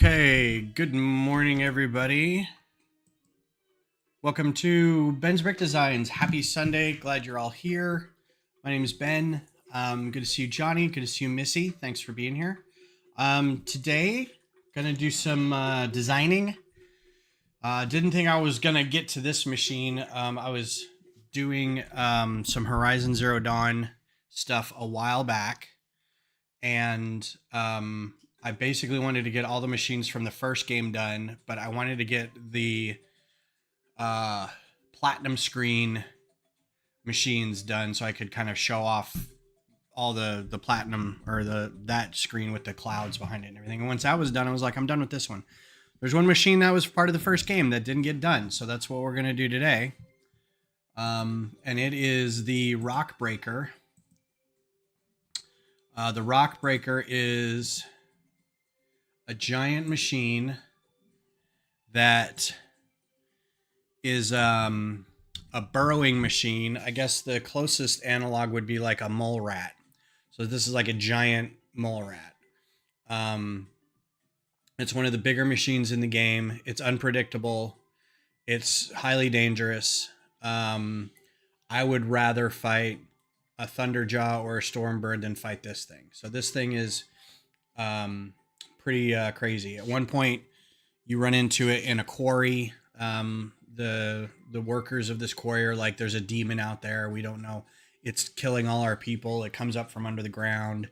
Okay, good morning, everybody. Welcome to Ben's Brick Designs. Happy Sunday. Glad you're all here. My name is Ben. Good to see you, Johnny. Good to see you, Missy. Thanks for being here. Today, gonna do some designing. Didn't think I was gonna get to this machine. I was doing some Horizon Zero Dawn stuff a while back, and I basically wanted to get all the machines from the first game done, but I wanted to get the platinum screen machines done so I could kind of show off all the platinum or that screen with the clouds behind it and everything. And once that was done, I was like, I'm done with this one. There's one machine that was part of the first game that didn't get done, so that's what we're gonna do today. And it is the Rockbreaker. The Rockbreaker is a giant machine that is a burrowing machine. I guess the closest analog would be like a mole rat. So this is like a giant mole rat. It's one of the bigger machines in the game. It's unpredictable. It's highly dangerous. I would rather fight a Thunderjaw or a Stormbird than fight this thing. So this thing is pretty crazy. At one point, you run into it in a quarry. The workers of this quarry are like, there's a demon out there. We don't know. It's killing all our people. It comes up from under the ground.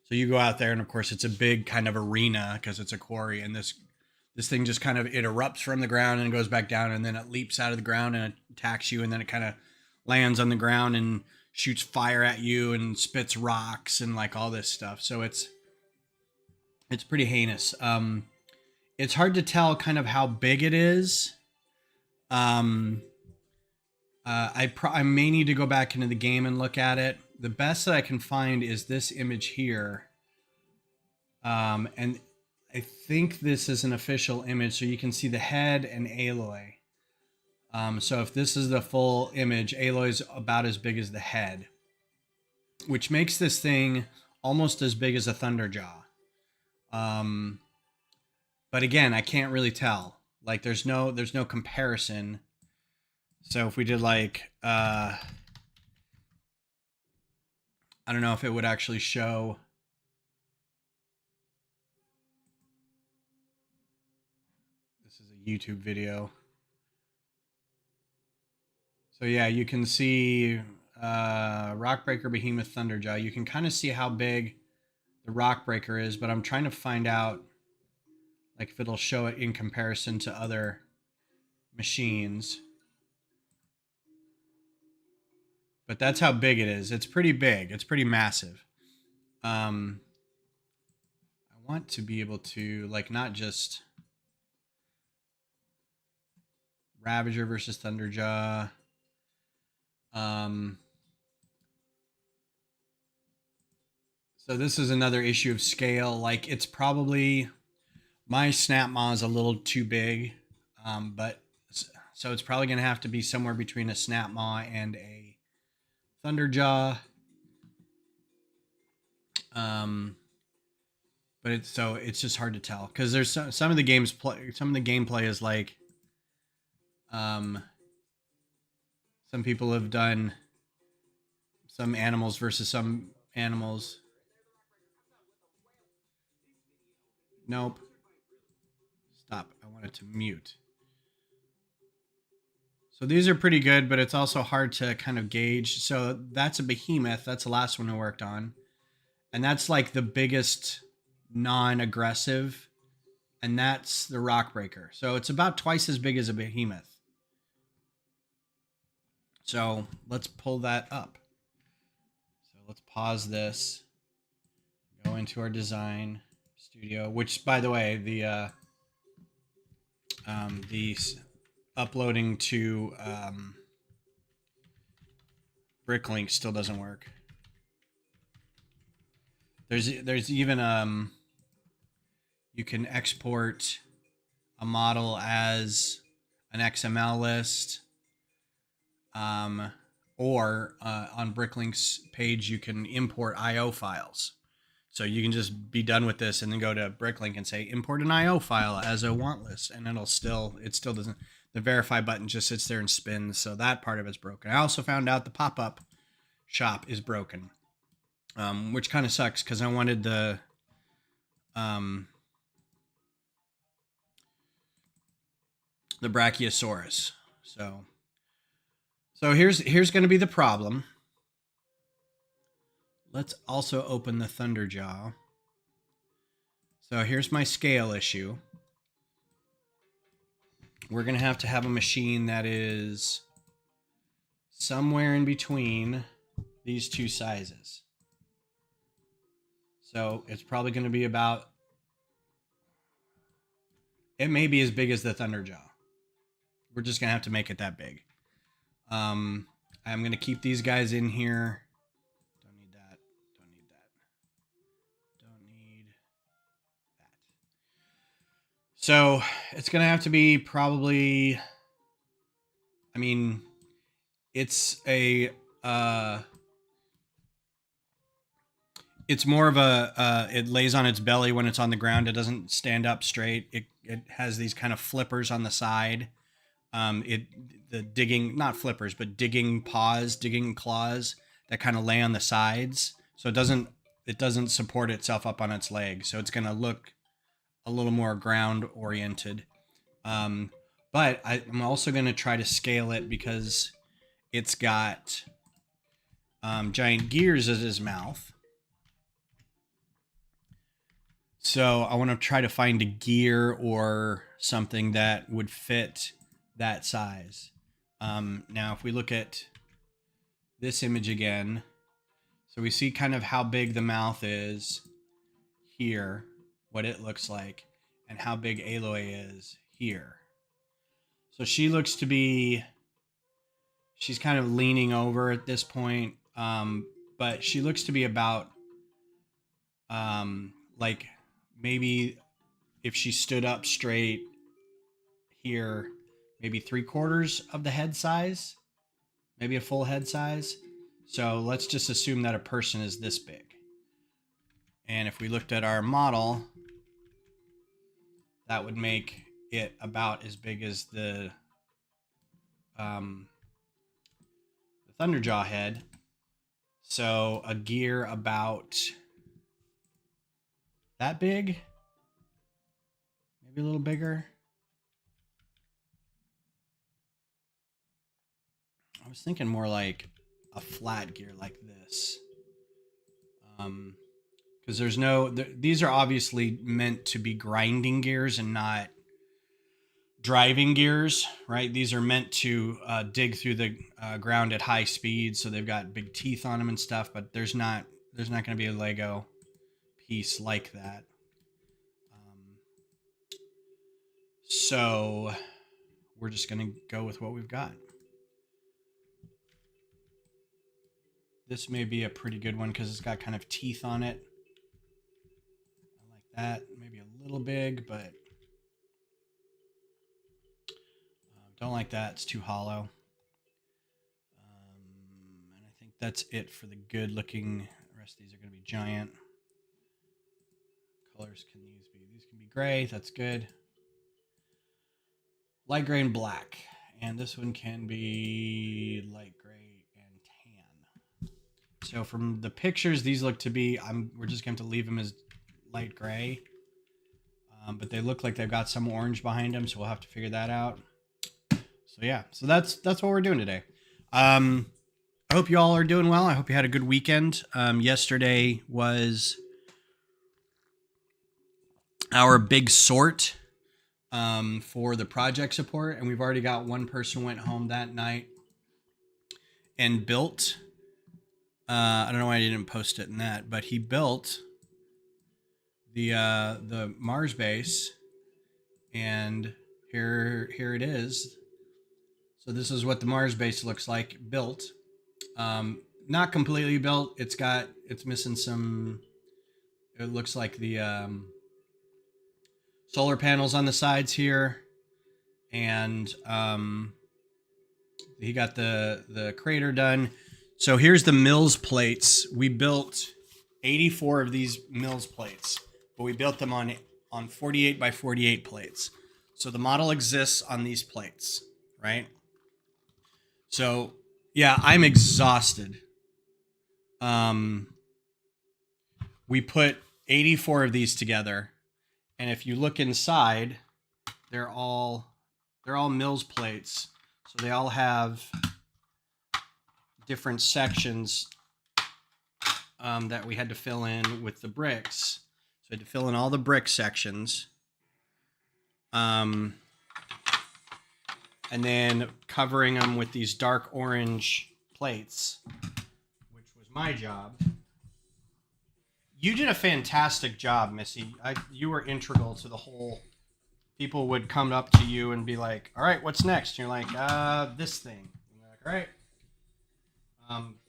So you go out there, and of course, it's a big kind of arena because it's a quarry. And this thing just kind of, it erupts from the ground and goes back down, and then it leaps out of the ground and attacks you, and then it kind of lands on the ground and shoots fire at you and spits rocks and like all this stuff. So it's pretty heinous. It's hard to tell kind of how big it is. I may need to go back into the game and look at it. The best that I can find is this image here. And I think this is an official image, so you can see the head and Aloy. So if this is the full image, Aloy's about as big as the head, which makes this thing almost as big as a Thunderjaw. But again, I can't really tell. Like there's no comparison. So if we did like, I don't know if it would actually show. This is a YouTube video. So yeah, you can see Rockbreaker, Behemoth, Thunderjaw. You can kind of see how big the Rockbreaker is, but I'm trying to find out like if it'll show it in comparison to other machines. But that's how big it is. It's pretty big. It's pretty massive. I want to be able to like not just Ravager versus Thunderjaw. So this is another issue of scale. Like it's probably, my snap maw is a little too big, but so it's probably going to have to be somewhere between a snap maw and a Thunderjaw. But it's just hard to tell because there's some of the gameplay is like, some people have done some animals versus some animals. Nope. Stop. I wanted to mute. So these are pretty good, but it's also hard to kind of gauge. So that's a Behemoth. That's the last one I worked on. And that's like the biggest non-aggressive. And that's the Rockbreaker. So it's about twice as big as a Behemoth. So let's pull that up. So let's pause this. Go into our design studio, which by the way, the uploading to Bricklink still doesn't work. There's even you can export a model as an XML list, or on Bricklink's page you can import IO files. So you can just be done with this and then go to Bricklink and say import an IO file as a want list, and it still doesn't. The verify button just sits there and spins. So that part of it's broken. I also found out the pop-up shop is broken, which kind of sucks because I wanted the Brachiosaurus. So here's going to be the problem. Let's also open the Thunderjaw. So here's my scale issue. We're going to have a machine that is somewhere in between these two sizes. So it's probably going to be about, it may be as big as the Thunderjaw. We're just going to have to make it that big. I'm going to keep these guys in here. Don't need that. Don't need that. Don't need that. So it's going to have to be probably, I mean, it's a, it's more of a, it lays on its belly when it's on the ground. It doesn't stand up straight. It has these kind of flippers on the side. The digging, not flippers, but digging claws that kind of lay on the sides. So it doesn't support itself up on its legs. So it's going to look a little more ground oriented. But I'm also going to try to scale it because it's got giant gears as his mouth. So I want to try to find a gear or something that would fit that size. Now, if we look at this image again, so we see kind of how big the mouth is here, what it looks like, and how big Aloy is here. So she looks to be, she's kind of leaning over at this point, but she looks to be about, like maybe if she stood up straight here, maybe 3/4 of the head size, maybe a full head size. So let's just assume that a person is this big. And if we looked at our model, that would make it about as big as the Thunderjaw head. So a gear about that big, maybe a little bigger. I was thinking more like a flat gear like this. Because there's no, these are obviously meant to be grinding gears and not driving gears, right? These are meant to dig through the ground at high speed, so they've got big teeth on them and stuff. But there's not going to be a Lego piece like that. So we're just going to go with what we've got. This may be a pretty good one because it's got kind of teeth on it. I like that. Maybe a little big, but don't like that. It's too hollow. And I think that's it for the good looking. The rest of these are going to be giant. Colors can these be? These can be gray. That's good. Light gray and black. And this one can be light gray and tan. So from the pictures, these look to be, we're just going to leave them as light gray. But they look like they've got some orange behind them, so we'll have to figure that out. So yeah, so that's what we're doing today. I hope you all are doing well. I hope you had a good weekend. Yesterday was our big sort for the project support, and we've already got one person went home that night and built. I don't know why I didn't post it in that, but he built the Mars base, and here it is. So this is what the Mars base looks like built. Not completely built. It's missing some, it looks like the solar panels on the sides here. And he got the crater done. So here's the Mills plates. We built 84 of these mills plates, but we built them on 48 by 48 plates. So the model exists on these plates, right? So yeah, I'm exhausted. We put 84 of these together, and if you look inside, they're all mills plates. So they all have different sections that we had to fill in with the bricks. So I had to fill in all the brick sections. And then covering them with these dark orange plates, which was my job. You did a fantastic job, Missy. You were integral to the whole. People would come up to you and be like, all right, what's next? And you're like, this thing. And they're like, all right.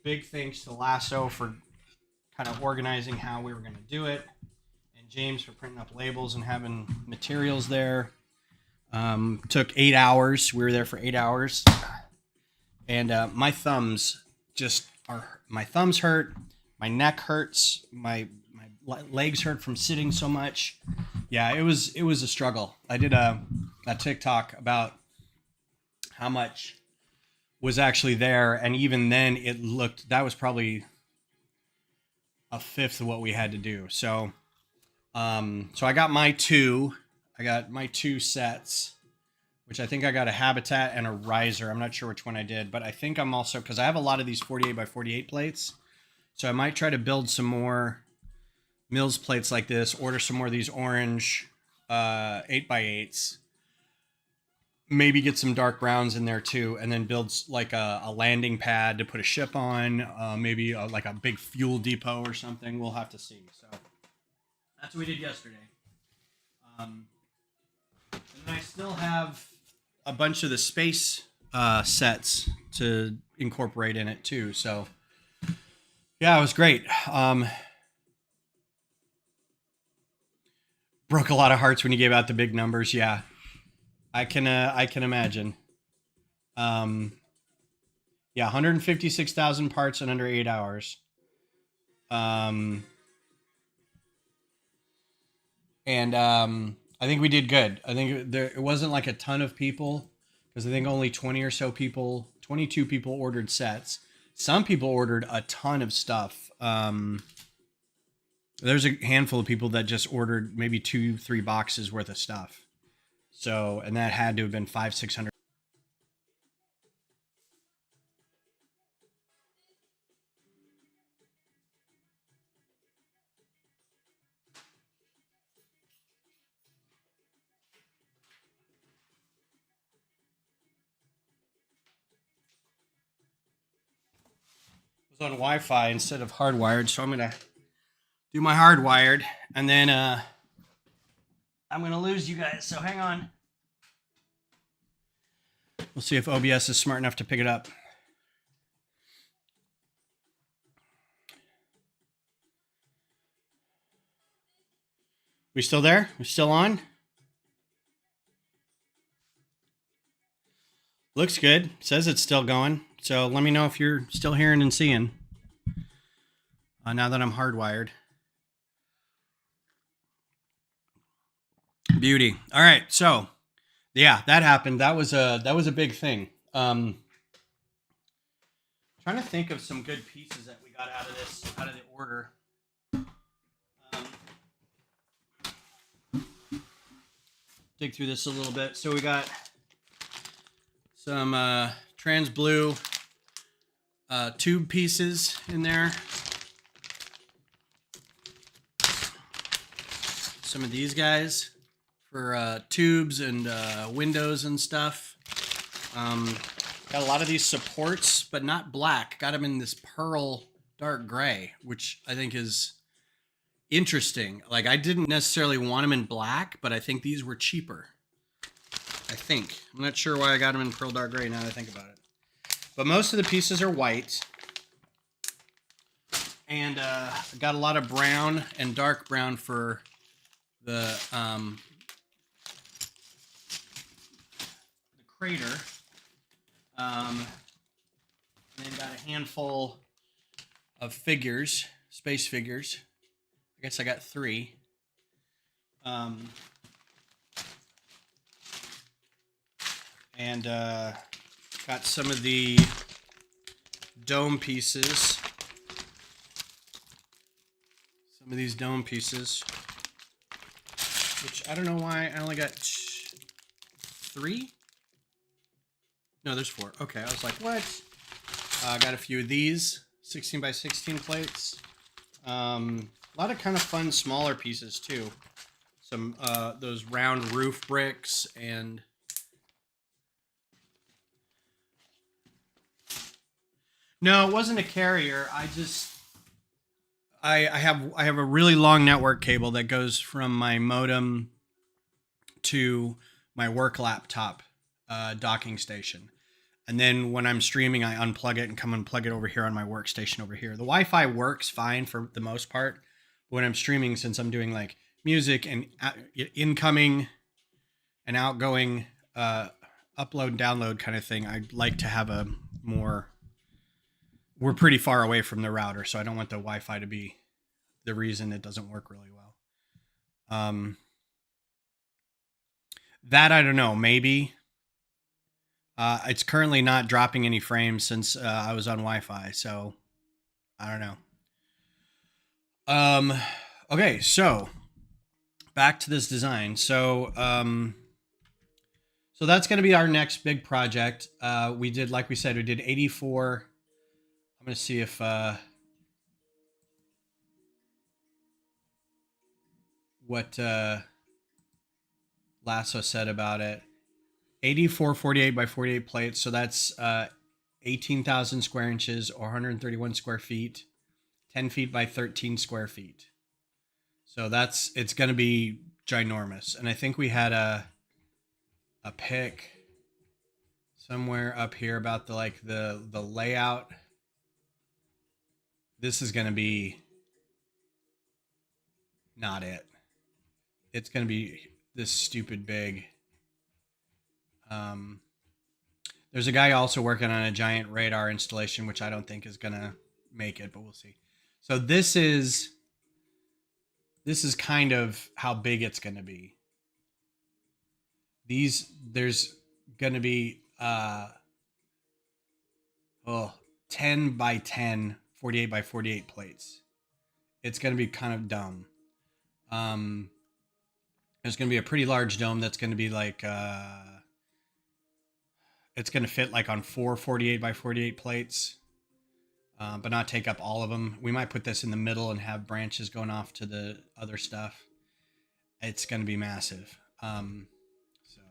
Big thanks to Lasso for kind of organizing how we were going to do it. And James for printing up labels and having materials there. Took 8 hours. We were there for 8 hours. And my thumbs hurt. My neck hurts. My legs hurt from sitting so much. Yeah, it was a struggle. I did a TikTok about how much was actually there, and even then that was probably a fifth of what we had to do. So I got my two sets, which I think I got a habitat and a riser. I'm not sure which one I did, but I think I'm also, because I have a lot of these 48 by 48 plates, so I might try to build some more mills plates like this, order some more of these orange 8 by 8s, maybe get some dark browns in there too, and then build like a landing pad to put a ship on, maybe like a big fuel depot or something. We'll have to see. So that's what we did yesterday. And I still have a bunch of the space sets to incorporate in it too. So yeah, it was great. Broke a lot of hearts when you gave out the big numbers. Yeah, I can imagine. Yeah, 156,000 parts in under 8 hours. And I think we did good. I think it wasn't like a ton of people, because I think only 22 people ordered sets. Some people ordered a ton of stuff. There's a handful of people that just ordered maybe 2-3 boxes worth of stuff. So, and that had to have been 500-600. It was on Wi-Fi instead of hardwired, so I'm gonna do my hardwired, and then I'm gonna lose you guys. So hang on. We'll see if OBS is smart enough to pick it up. We still there? We still on? Looks good. Says it's still going. So let me know if you're still hearing and seeing. Now that I'm hardwired. Beauty. All right. So yeah, that happened. That was a big thing. Trying to think of some good pieces that we got out of the order. Dig through this a little bit. So we got some trans blue tube pieces in there. Some of these guys for tubes and windows and stuff. Got a lot of these supports, but not black. Got them in this pearl dark gray, which I think is interesting. Like, I didn't necessarily want them in black, but I think these were cheaper. I think. I'm not sure why I got them in pearl dark gray now that I think about it. But most of the pieces are white. And got a lot of brown and dark brown for the crater. And then got a handful of figures space figures. I guess I got 3. And got some of the dome pieces. Some of these dome pieces, which I don't know why I only got 3. No, there's 4. Okay, I was like, what? I got a few of these 16 by 16 plates. A lot of kind of fun smaller pieces too. Some those round roof bricks and no, it wasn't a carrier. I have a really long network cable that goes from my modem to my work laptop docking station. And then when I'm streaming, I unplug it and come and plug it over here on my workstation over here. The Wi-Fi works fine for the most part. But when I'm streaming, since I'm doing like music and incoming and outgoing upload download kind of thing, I'd like to have a more... We're pretty far away from the router, so I don't want the Wi-Fi to be the reason it doesn't work really well. That I don't know, maybe. It's currently not dropping any frames since I was on Wi-Fi, so I don't know. Okay, so back to this design. So that's going to be our next big project. We did, like we said, we did 84. I'm going to see if what Lasso said about it. 84 48 by 48 plates. So that's 18,000 square inches or 131 square feet, 10 feet by 13 square feet. So it's going to be ginormous. And I think we had a pic somewhere up here about the layout. This is going to be not it. It's going to be this stupid big. There's a guy also working on a giant radar installation, which I don't think is going to make it, but we'll see. So this is kind of how big it's going to be. There's going to be 10 by 10, 48 by 48 plates. It's going to be kind of dumb. There's going to be a pretty large dome that's going to be like, it's going to fit like on 4 48 by 48 plates, but not take up all of them. We might put this in the middle and have branches going off to the other stuff. It's going to be massive. So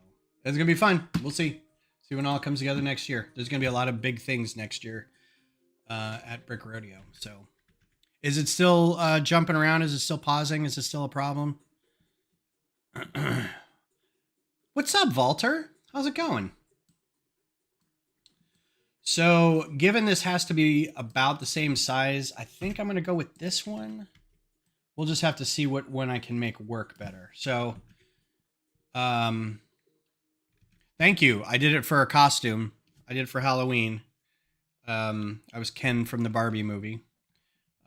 it's going to be fun. We'll see when it all comes together next year. There's going to be a lot of big things next year at Brick Rodeo. So is it still jumping around? Is it still pausing? Is it still a problem? What's up, Walter? How's it going? So given this has to be about the same size, I think I'm going to go with this one. We'll just have to see what one I can make work better. So, thank you. I did it for a costume. I did it for Halloween. I was Ken from the Barbie movie.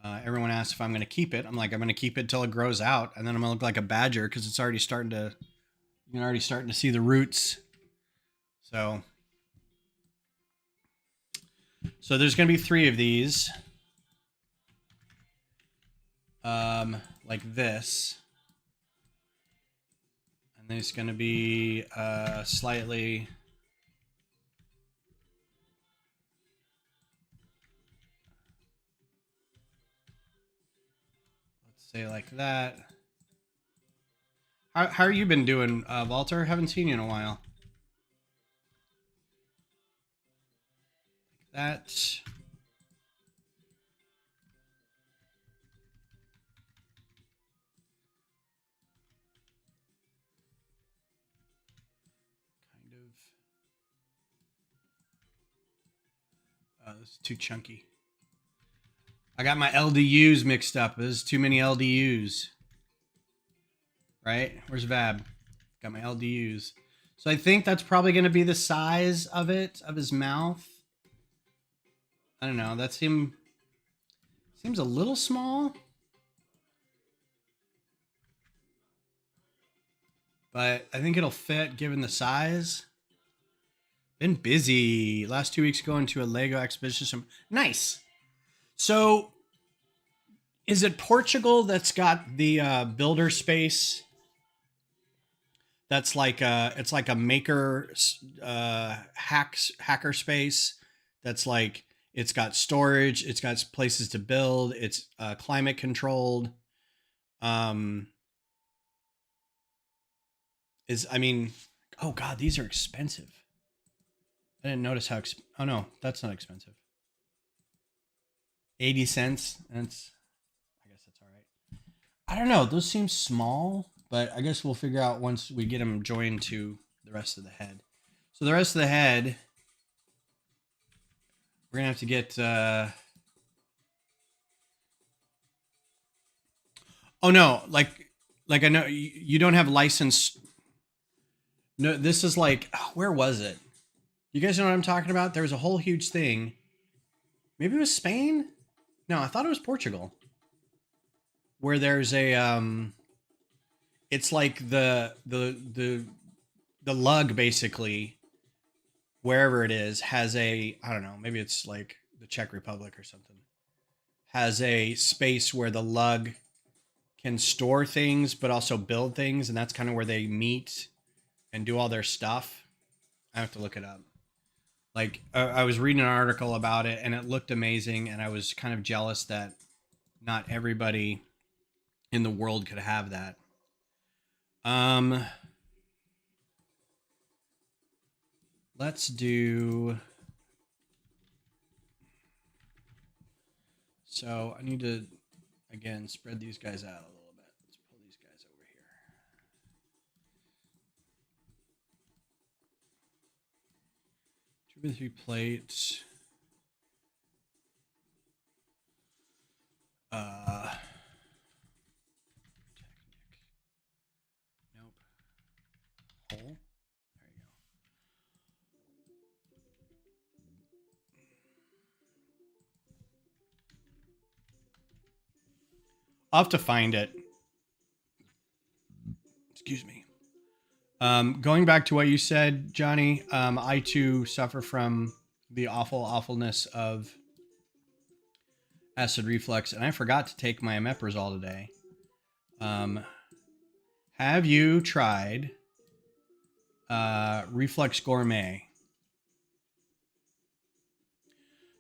Everyone asked if I'm going to keep it. I'm like, I'm going to keep it till it grows out, and then I'm going to look like a badger because it's already starting to. You're already starting to see the roots. So there's going to be 3 of these, like this, and there's going to be slightly. Say like that. How you been doing, Walter? Haven't seen you in a while. Like that. Kind of. This is too chunky. I got my LDUs mixed up. There's too many LDUs. Right? Where's Vab? Got my LDUs. So I think that's probably going to be the size of it, of his mouth. I don't know. That seemed Seems a little small, but I think it'll fit given the size. Been busy. Last 2 weeks going to a Lego exhibition. Nice. So, is it Portugal that's got the builder space? That's like it's like a maker hacker space. That's like it's got storage. It's got places to build. It's climate controlled. Um, is I mean, oh god, these are expensive. I didn't notice how. Oh no, that's not expensive. 80 cents. That's. I guess that's all right. I don't know. Those seem small, but I guess we'll figure out once we get them joined to the rest of the head. So the rest of the head, we're gonna have to get. Oh no, like I know you don't have license. No, this is like where was it? You guys know what I'm talking about? There was a whole huge thing. Maybe it was Spain. No, I thought it was Portugal. Where there's a it's like the lug basically wherever it is has a I don't know, maybe it's like the Czech Republic or something. Has a space where the lug can store things but also build things, and that's kind of where they meet and do all their stuff. I have to look it up. Like I was reading an article about it and it looked amazing, and I was kind of jealous that not everybody in the world could have that. Um let's do so I need to again spread these guys out a little bit. Let's pull these guys over here. 2 by 3 plates. Uh nope. Hole. There you go. I'll have to find it. Excuse me. Going back to what you said, Johnny, I too suffer from the awfulness of acid reflux, and I forgot to take my omeprazole today. Um, have you tried Reflex Gourmet?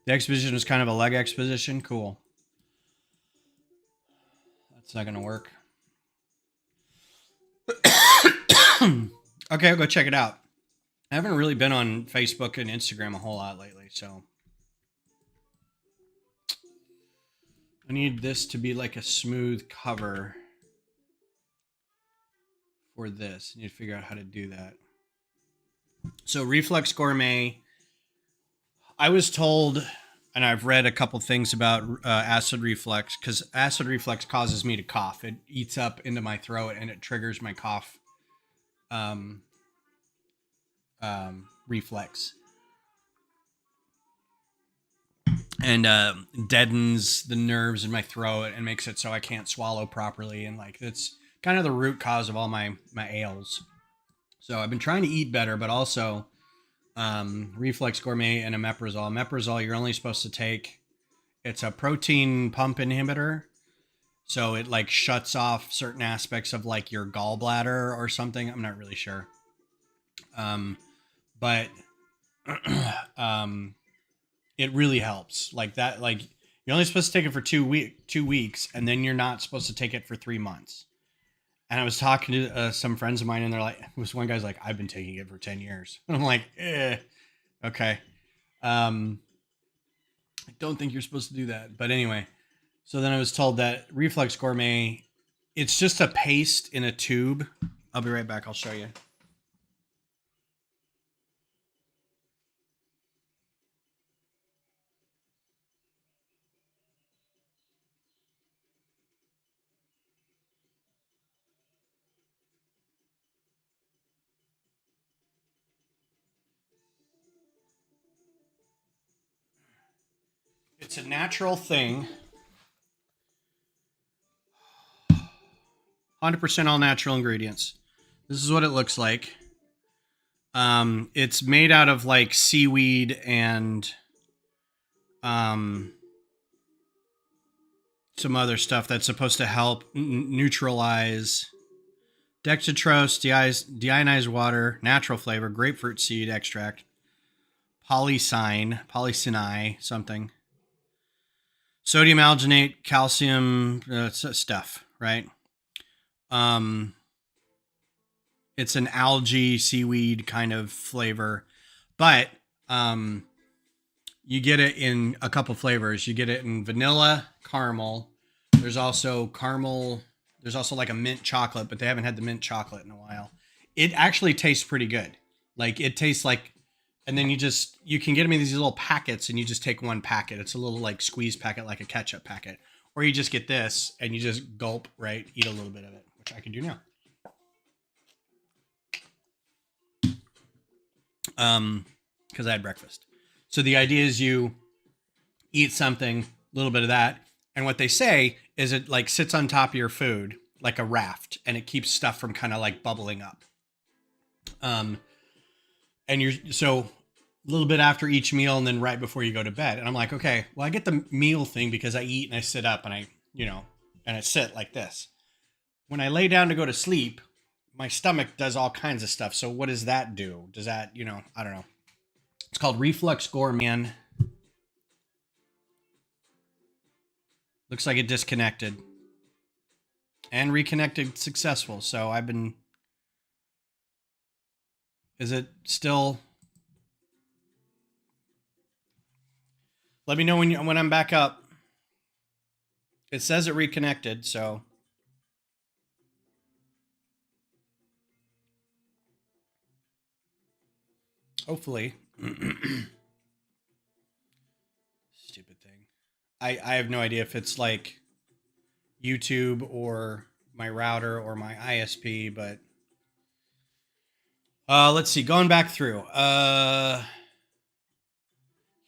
The exposition was kind of a leg exposition. Cool. That's not going to work. Okay, I'll go check it out. I haven't really been on Facebook and Instagram a whole lot lately, so I need this to be like a smooth cover for this. I need to figure out how to do that. So Reflex Gourmet, I was told, and I've read a couple things about acid reflux, because acid reflux causes me to cough. It eats up into my throat and it triggers my cough um, reflex. And deadens the nerves in my throat and makes it so I can't swallow properly. And like it's kind of the root cause of all my ails. So I've been trying to eat better, but also Reflex Gourmet and omeprazole. Omeprazole you're only supposed to take. It's a protein pump inhibitor, so it like shuts off certain aspects of like your gallbladder or something. I'm not really sure, but it really helps. Like that, like you're only supposed to take it for 2 weeks, and then you're not supposed to take it for 3 months. And I was talking to some friends of mine, and they're like, "Was one guy's like, I've been taking it for 10 years," and I'm like, okay. I don't think you're supposed to do that, but anyway. So then I was told that Reflex Gourmet, it's just a paste in a tube. I'll be right back. I'll show you. It's a natural thing. 100% all natural ingredients. This is what it looks like. It's made out of like seaweed and some other stuff that's supposed to help neutralize dextrose, deionized water, natural flavor, grapefruit seed extract, polycine, something, sodium alginate, calcium stuff, right? It's an algae seaweed kind of flavor, but you get it in a couple flavors. You get it in vanilla, caramel. There's also caramel. There's also like a mint chocolate, but they haven't had the mint chocolate in a while. It actually tastes pretty good. Like it tastes like, and then you can get them in these little packets and you just take one packet. It's a little like squeeze packet, like a ketchup packet. Or you just get this and you just gulp, right? Eat a little bit of it, which I can do now. Because I had breakfast. So the idea is you eat something, a little bit of that. And what they say is it like sits on top of your food like a raft and it keeps stuff from kind of like bubbling up. And so a little bit after each meal and then right before you go to bed. And I'm like, okay, well, I get the meal thing because I eat and I sit up and and I sit like this. When I lay down to go to sleep, my stomach does all kinds of stuff. So what does that do? Does that, I don't know. It's called Reflux Gourmet. Looks like it disconnected and reconnected successful. So is it still? Let me know when I'm back up. It says it reconnected, so. Hopefully. Stupid thing. I have no idea if it's like YouTube or my router or my ISP, but let's see. Going back through.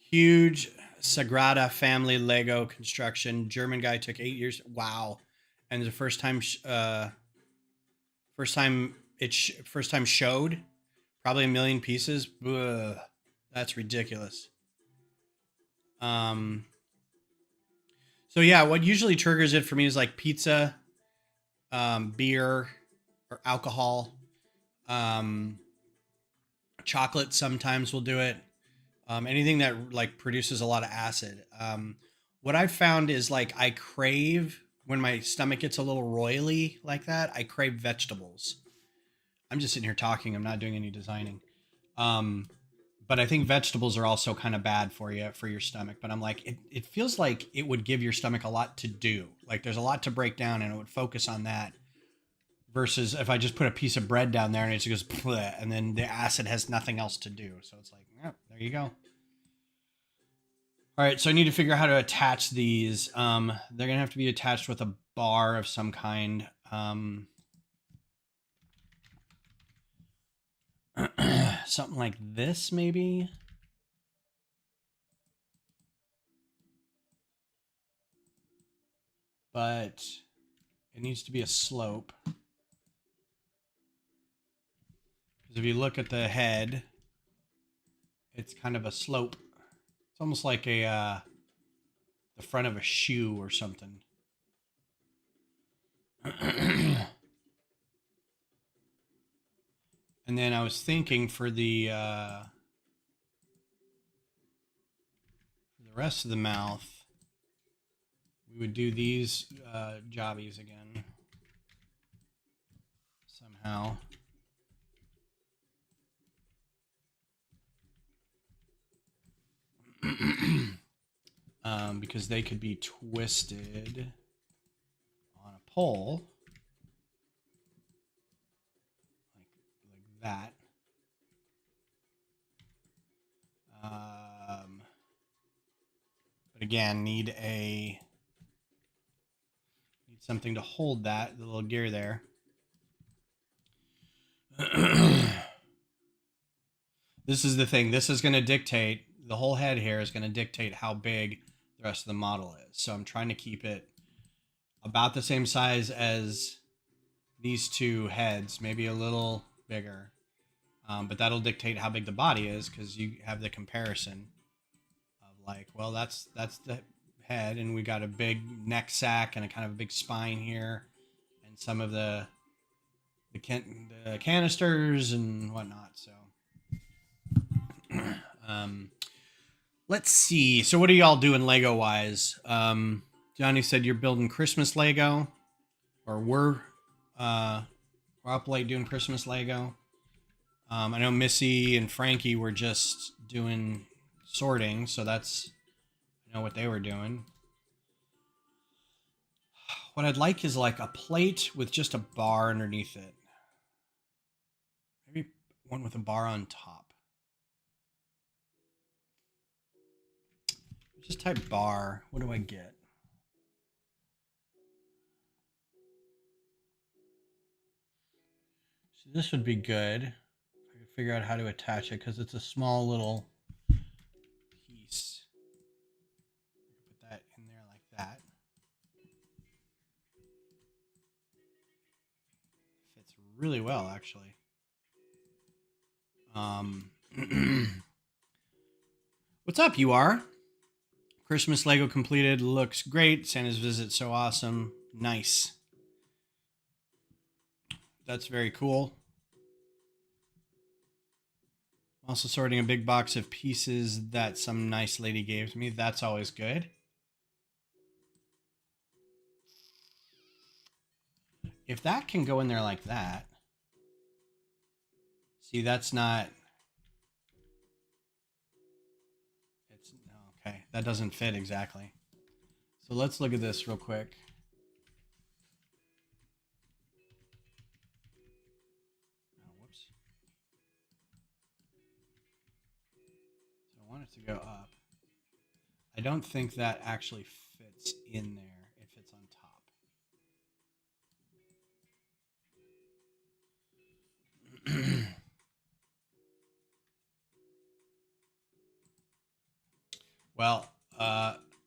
Huge Sagrada family Lego construction. German guy, took 8 years. Wow. And the first time showed. Probably 1 million pieces. Ugh, that's ridiculous. So yeah, what usually triggers it for me is like pizza, beer, or alcohol. Chocolate sometimes will do it. Anything that like produces a lot of acid. What I've found is like I crave, when my stomach gets a little roily like that, I crave vegetables. I'm just sitting here talking. I'm not doing any designing. But I think vegetables are also kind of bad for your stomach. But I'm like, it feels like it would give your stomach a lot to do. Like there's a lot to break down and it would focus on that. Versus if I just put a piece of bread down there and it just goes, bleh, and then the acid has nothing else to do. So it's like, yeah, there you go. All right, so I need to figure out how to attach these. They're going to have to be attached with a bar of some kind. Something like this, maybe. But it needs to be a slope. Because if you look at the head, it's kind of a slope. It's almost like the front of a shoe or something. And then I was thinking for the rest of the mouth, we would do these jobbies again somehow. Because they could be twisted on a pole like that. But again, need something to hold that, the little gear there. This is the thing. This is going to dictate, the whole head here is going to dictate how big the rest of the model is. So I'm trying to keep it about the same size as these two heads, maybe a little bigger. But that'll dictate how big the body is because you have the comparison of like, well, that's the head, and we got a big neck sack and a kind of a big spine here, and some of the canisters and whatnot. So, let's see. So, what are y'all doing Lego wise? Johnny said you're building Christmas Lego, or we're up late doing Christmas Lego. I know Missy and Frankie were just doing sorting, so that's I know what they were doing. What I'd like is like a plate with just a bar underneath it. Maybe one with a bar on top. Just type bar. What do I get? So this would be good. If I could figure out how to attach it because it's a small little piece. Put that in there like that. Fits really well, actually. What's up, you are? Christmas Lego completed. Looks great. Santa's visit so awesome. Nice. That's very cool. Also sorting a big box of pieces that some nice lady gave me. That's always good. If that can go in there like that. See, that's not... It's okay. That doesn't fit exactly. So let's look at this real quick. Oh, whoops. So I want it to go up. I don't think that actually fits in there. It fits on top. Well,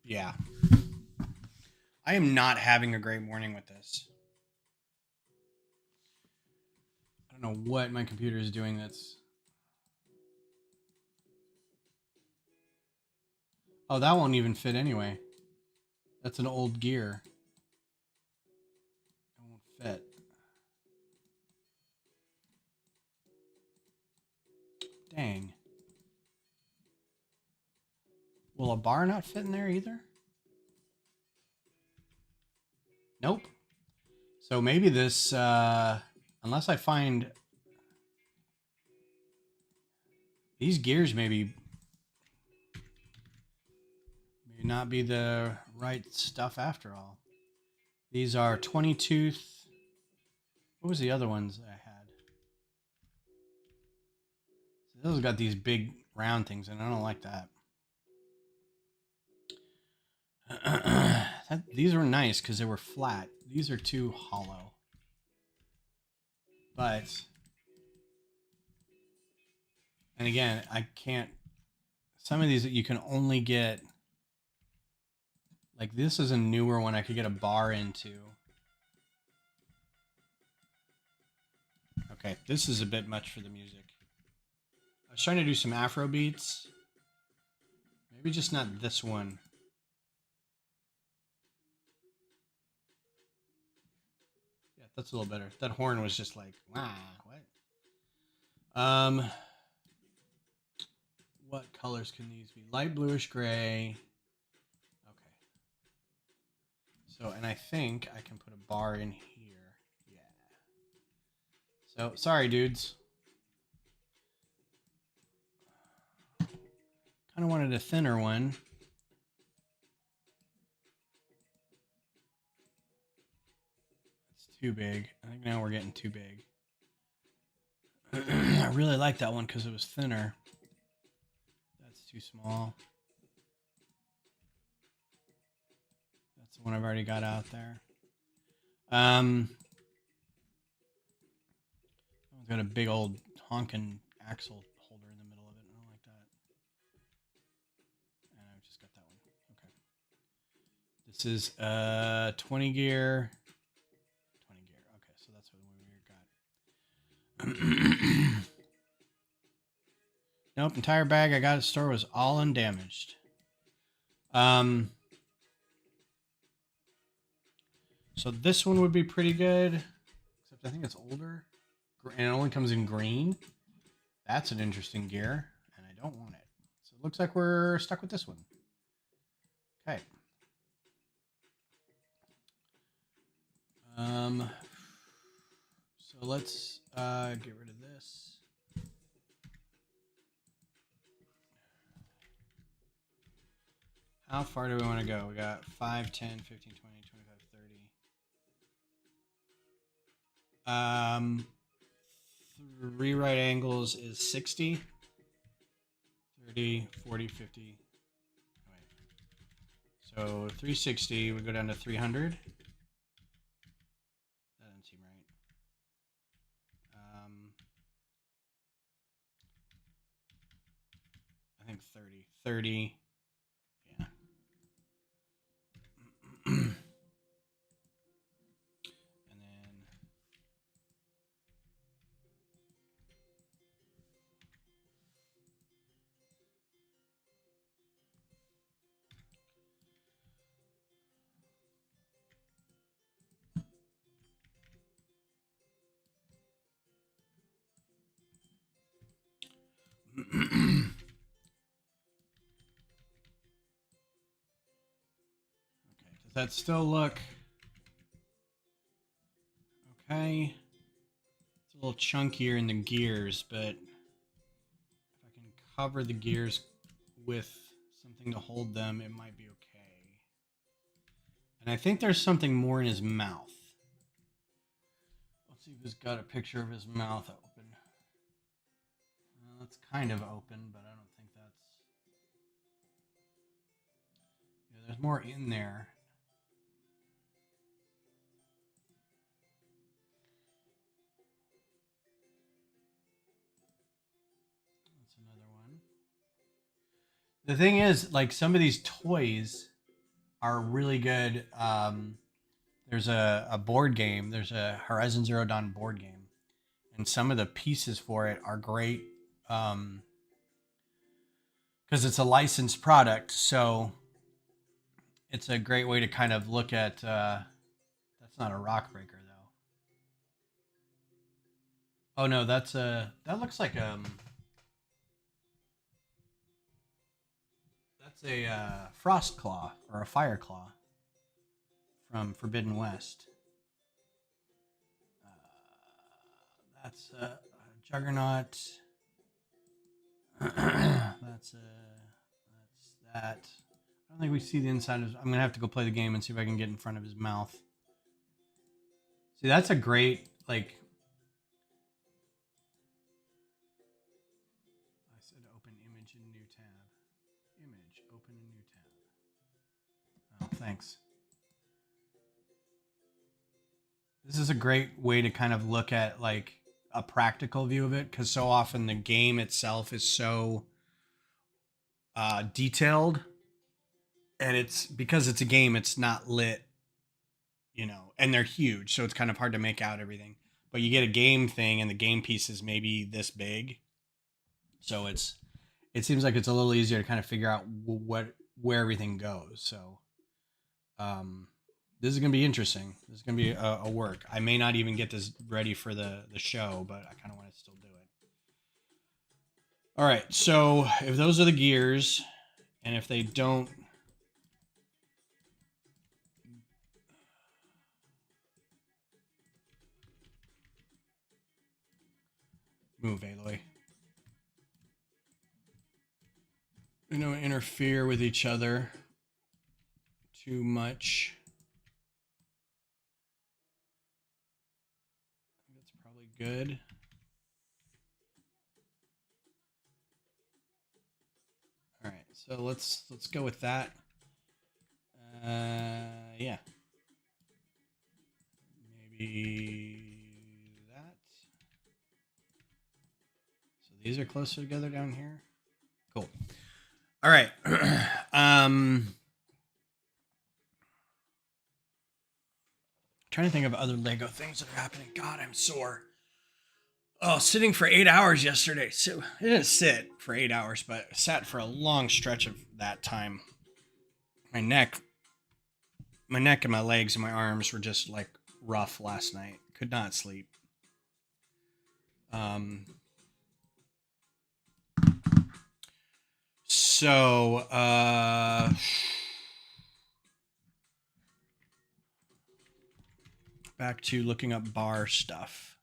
yeah. I am not having a great morning with this. I don't know what my computer is doing that's... Oh, that won't even fit anyway. That's an old gear. It won't fit. Dang. Will a bar not fit in there either? Nope. So maybe this, unless I find these gears, maybe not be the right stuff after all. These are 20 tooth. What was the other ones I had? So those got these big round things, and I don't like that. These were nice because they were flat. These are too hollow. But, and again, I can't, some of these that you can only get, like this is a newer one I could get a bar into. Okay, this is a bit much for the music. I was trying to do some Afro beats. Maybe just not this one. Yeah, that's a little better. That horn was just like, wow, what? What colors can these be? Light bluish gray. Okay. So, and I think I can put a bar in here. Yeah. So, sorry, dudes. Kind of wanted a thinner one. It's too big. I think now we're getting too big. I really like that one because it was thinner. That's too small. That's the one I've already got out there. One's got a big old honking axle holder in the middle of it. I don't like that. And I've just got that one. Okay. This is 20 gear. 20 gear. Okay, so that's what we Nope, entire bag I got at the store was all undamaged. So this one would be pretty good, except I think it's older, and it only comes in green. That's an interesting gear, and I don't want it. So it looks like we're stuck with this one. Okay. So let's get rid of this. How far do we want to go? We got 5, 10, 15, 20, 25, 30. Three right angles is 60. 30, 40, 50. Oh, wait. So 360, we go down to 300. That doesn't seem right. I think 30. 30. Yeah. And then okay, does that still look okay? It's a little chunkier in the gears, but if I can cover the gears with something to hold them, it might be okay. And I think there's something more in his mouth. Let's see if he's got a picture of his mouth open. Well, it's kind of open, but I don't think that's... Yeah, there's more in there. That's another one. The thing is, like, some of these toys are really good. There's a board game. There's a Horizon Zero Dawn board game, and some of the pieces for it are great because it's a licensed product. So it's a great way to kind of look at. That's not a Rockbreaker though. Oh no, that looks like that's a Frost Claw or a Fire Claw from Forbidden West. That's a Juggernaut. That's that. I don't think we see the inside of. I'm gonna have to go play the game and see if I can get in front of his mouth. See, that's a great like. I said open image in new tab. Image, open a new tab. Oh, thanks. This is a great way to kind of look at like a practical view of it because so often the game itself is so detailed, and it's because it's a game, it's not lit, and they're huge, so it's kind of hard to make out everything. But you get a game thing, and the game piece is maybe this big, so it seems like it's a little easier to kind of figure out where everything goes. So, this is gonna be interesting. This is gonna be a work. I may not even get this ready for the show, but I kind of want to still do it. All right. So if those are the gears, and if they don't. Move, Aloy. We don't interfere with each other too much. That's probably good. All right, so let's go with that. Yeah. Maybe that. So these are closer together down here. Cool. All right. Trying to think of other Lego things that are happening. God, I'm sore. Oh, sitting for 8 hours yesterday. So I didn't sit for 8 hours, but sat for a long stretch of that time. My neck, and my legs and my arms were just like rough last night. Could not sleep. Um. So, back to looking up bar stuff.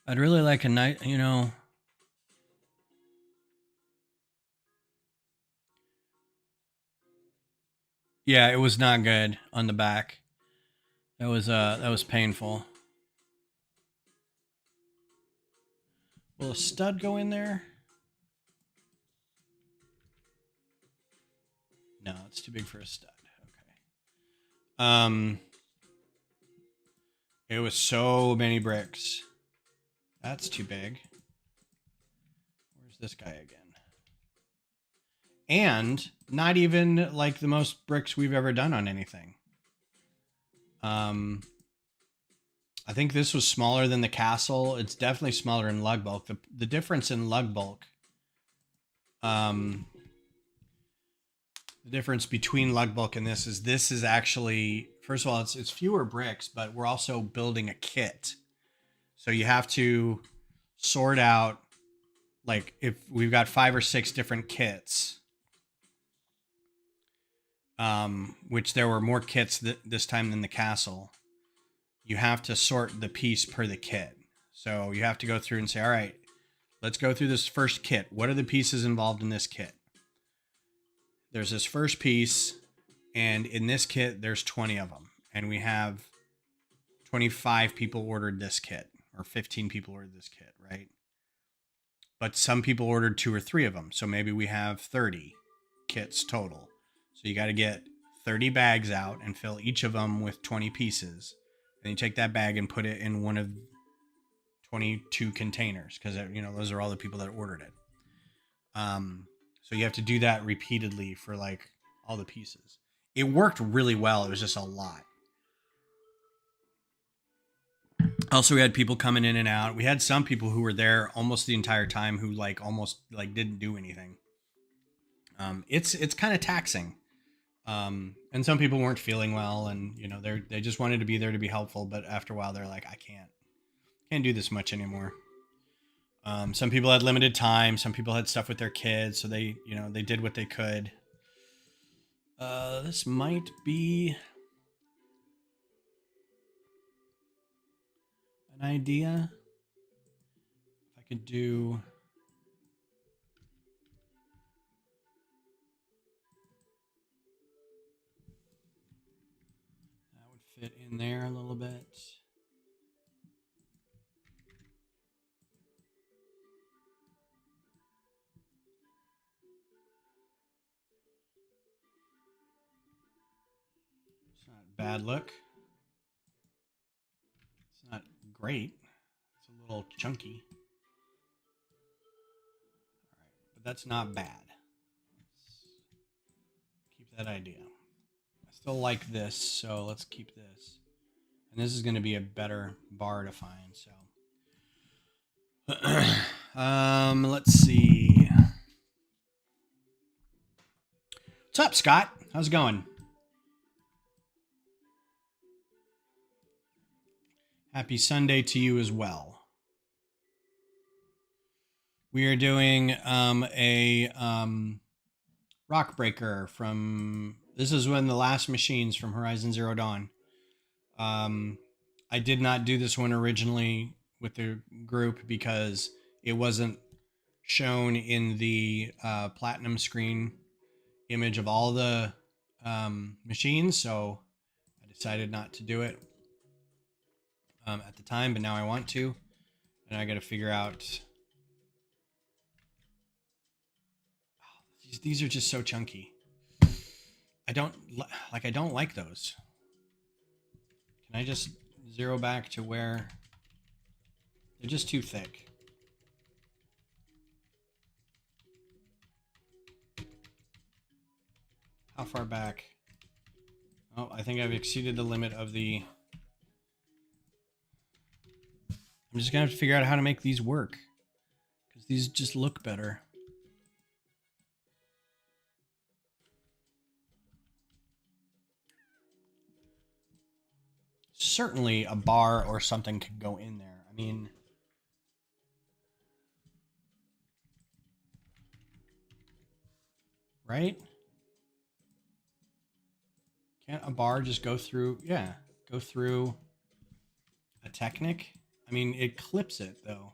I'd really like a night, Yeah, it was not good on the back. That was painful. Will a stud go in there? No, it's too big for a stud. Okay. It was so many bricks. That's too big. Where's this guy again? And not even like the most bricks we've ever done on anything. I think this was smaller than the castle. It's definitely smaller in lug bulk. The difference in lug bulk, the difference between lug bulk and this is actually, first of all, it's fewer bricks, but we're also building a kit. So you have to sort out, like, if we've got 5 or 6 different kits, which there were more kits this time than the castle. You have to sort the piece per the kit. So you have to go through and say, all right, let's go through this first kit. What are the pieces involved in this kit? There's this first piece, and in this kit, there's 20 of them. And we have 25 people ordered this kit, or 15 people ordered this kit, right? But some people ordered 2 or 3 of them. So maybe we have 30 kits total. So you got to get 30 bags out and fill each of them with 20 pieces. And you take that bag and put it in one of 22 containers, because those are all the people that ordered it. So you have to do that repeatedly for like all the pieces. It worked really well. It was just a lot. Also, we had people coming in and out. We had some people who were there almost the entire time who almost didn't do anything. It's kind of taxing. And some people weren't feeling well, and they just wanted to be there to be helpful. But after a while, they're like, I can't do this much anymore. Some people had limited time. Some people had stuff with their kids, so they did what they could. This might be an idea. If I could do. That would fit in there a little bit. It's not a bad look. It's not great. It's a little chunky. All right, but that's not bad. Let's keep that idea. I still like this, so let's keep this. And this is going to be a better bar to find, so. Let's see. What's up, Scott? How's it going? Happy Sunday to you as well. We are doing a Rockbreaker from. This is one of the last machines from Horizon Zero Dawn. I did not do this one originally with the group because it wasn't shown in the platinum screen image of all the machines, so I decided not to do it at the time, but now I want to, and I got to figure out. These are just so chunky. I don't like those. Can I just zero back to where they're just too thick? How far back? Oh, I think I've exceeded the limit of the I'm just gonna have to figure out how to make these work, because these just look better. Certainly a bar or something could go in there. I mean, right? Can't a bar just go through? Yeah, go through a Technic. I mean, it clips it though.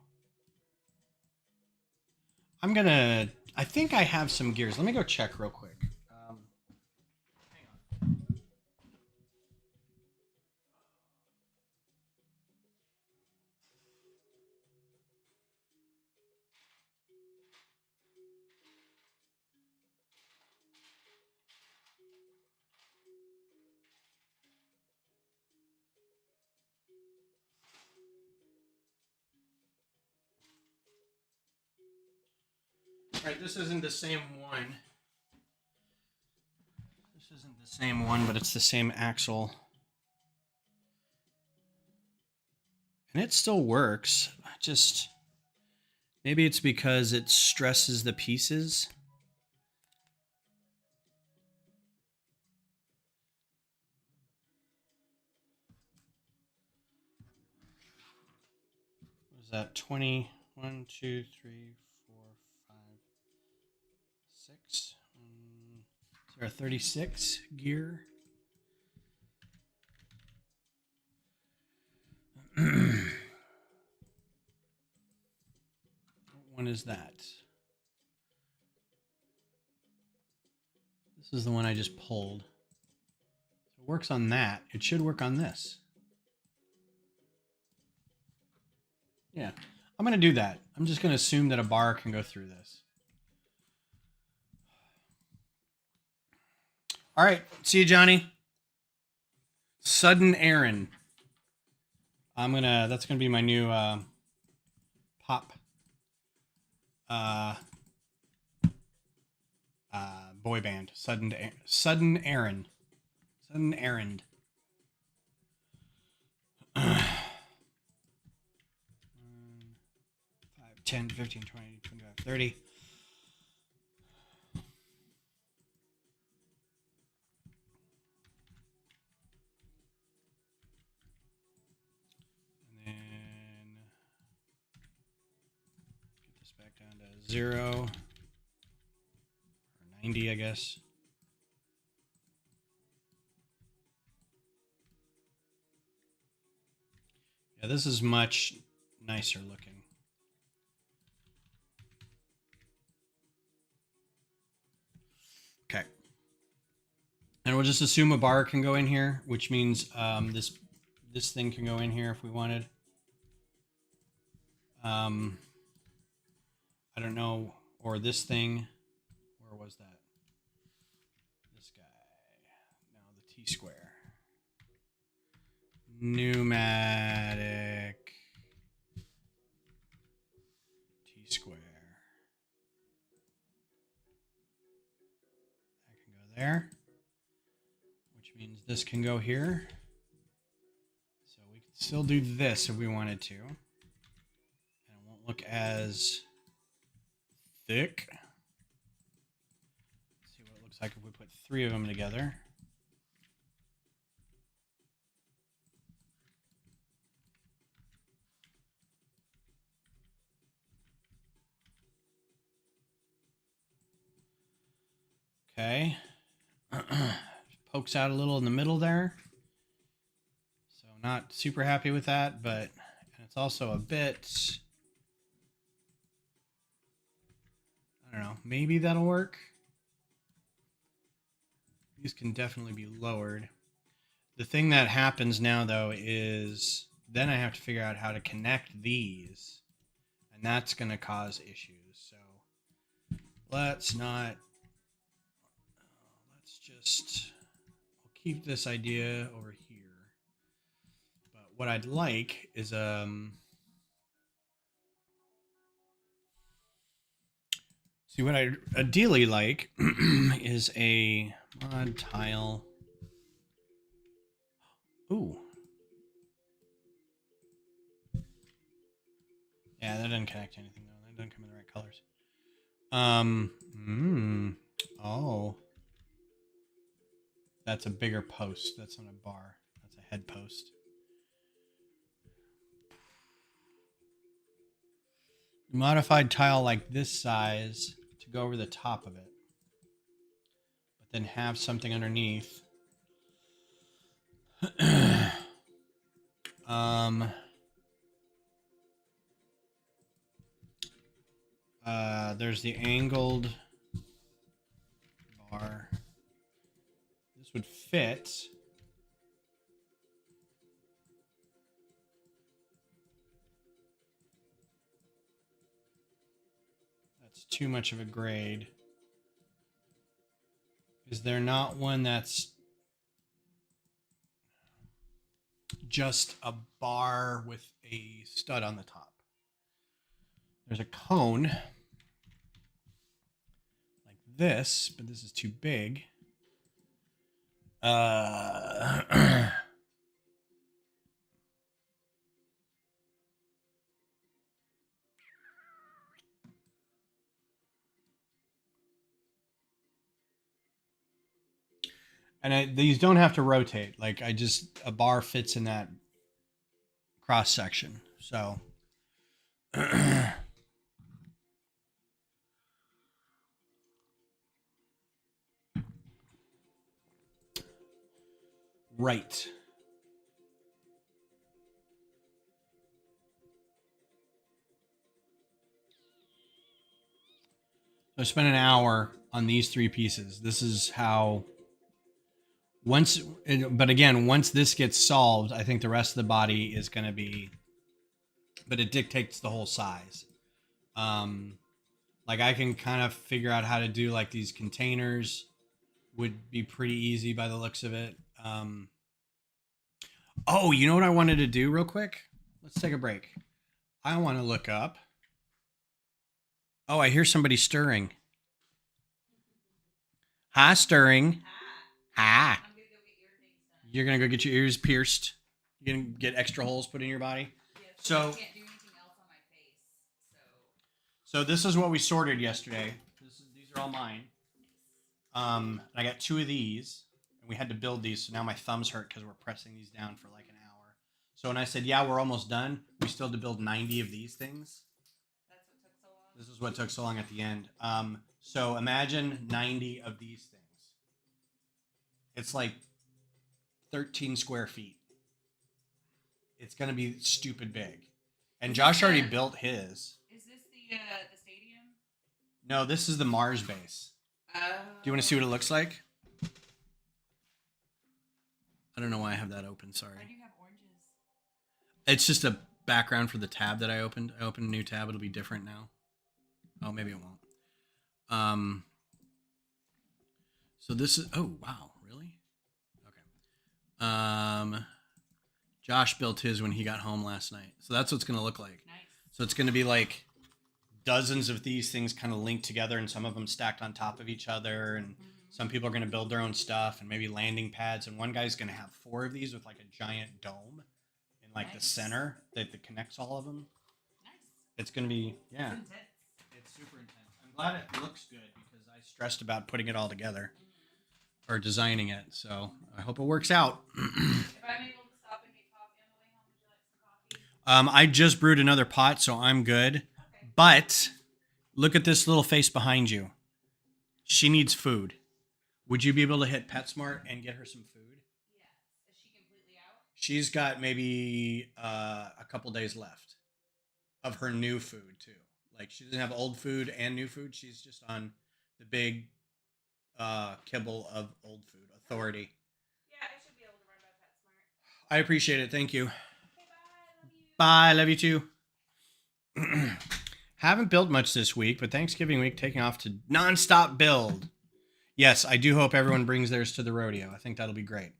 I think I have some gears. Let me go check real quick. Hang on. All right, this isn't the same one. This isn't the same one, but it's the same axle. And it still works. Just maybe it's because it stresses the pieces. What is that? 20, 1, 2, 3, 4, 5, 6. Is there a 36 gear? What one is that? This is the one I just pulled. So it works on that. It should work on this. Yeah, I'm going to do that. I'm just going to assume that a bar can go through this. All right. See you, Johnny. Sudden errand. That's going to be my new pop boy band. Sudden errand. Sudden errand. 10, 15, 20, 25, 30. And then get this back down to 0 or 90, I guess. Yeah, this is much nicer looking. Okay. And we'll just assume a bar can go in here, which means this thing can go in here if we wanted. I don't know, or this thing. Where was that? This guy. No, the T-square. Pneumatic T-square. That can go there, which means this can go here. So we can still do this if we wanted to. And it won't look as thick. Let's see what it looks like if we put 3 of them together. Okay. Pokes out a little in the middle there. So not super happy with that, but it's also a bit, I don't know, maybe that'll work. These can definitely be lowered. The thing that happens now, though, is then I have to figure out how to connect these, and that's going to cause issues. So let's not, let's just, we'll keep this idea over here. But what I'd like is, see, what I ideally like is a mod tile. Ooh. Yeah, that doesn't connect to anything though. That doesn't come in the right colors. Oh. That's a bigger post. That's not a bar. That's a head post. Modified tile like this size to go over the top of it. But then have something underneath. There's the angled bar. This would fit. That's too much of a grade. Is there not one that's just a bar with a stud on the top? There's a cone like this, but this is too big. And these don't have to rotate. Like a bar fits in that cross section. So right. So I spent an hour on these three pieces. This is how but again, once this gets solved, I think the rest of the body is going to be, but it dictates the whole size. Like I can kind of figure out how to do like these containers would be pretty easy by the looks of it. Oh, you know what I wanted to do real quick? Let's take a break. I want to look up. Oh, I hear somebody stirring. Hi, stirring. Hi. I'm gonna go get your things done. You're gonna go get your ears pierced. You're gonna get extra holes put in your body. Yes, so I can't do anything else on my face. So this is what we sorted yesterday. These are all mine. I got 2 of these, and we had to build these. So now my thumbs hurt because we're pressing these down for like an hour. So when I said, yeah, we're almost done, we still had to build 90 of these things. That's what took so long. This is what took so long at the end. So imagine 90 of these things. It's like 13 square feet. It's going to be stupid big. And Josh already built his. Is this the stadium? No, this is the Mars base. Do you want to see what it looks like? I don't know why I have that open. Sorry. Why do you have oranges? It's just a background for the tab that I opened. I opened a new tab. It'll be different now. Oh, maybe it won't. So this is. Oh, wow. Really? Okay. Josh built his when he got home last night. So that's what it's going to look like. Nice. So it's going to be like dozens of these things kind of linked together, and some of them stacked on top of each other, and some people are going to build their own stuff and maybe landing pads, and one guy's going to have 4 of these with like a giant dome in like the center that connects all of them. Nice. It's going to be, yeah. It's intense. It's super intense. I'm glad it looks good because I stressed about putting it all together or designing it, so I hope it works out. If I'm able to stop and get coffee on the way home, would you like some coffee? I just brewed another pot, so I'm good. Okay. But look at this little face behind you. She needs food. Would you be able to hit PetSmart and get her some food? Yes. Is she completely out? She's got maybe a couple days left of her new food too. Like she doesn't have old food and new food. She's just on the big kibble of old food authority. Yeah, I should be able to run by PetSmart. I appreciate it. Thank you. Okay, bye. Love you too. Haven't built much this week, but Thanksgiving week taking off to nonstop build. Yes, I do hope everyone brings theirs to the rodeo. I think that'll be great.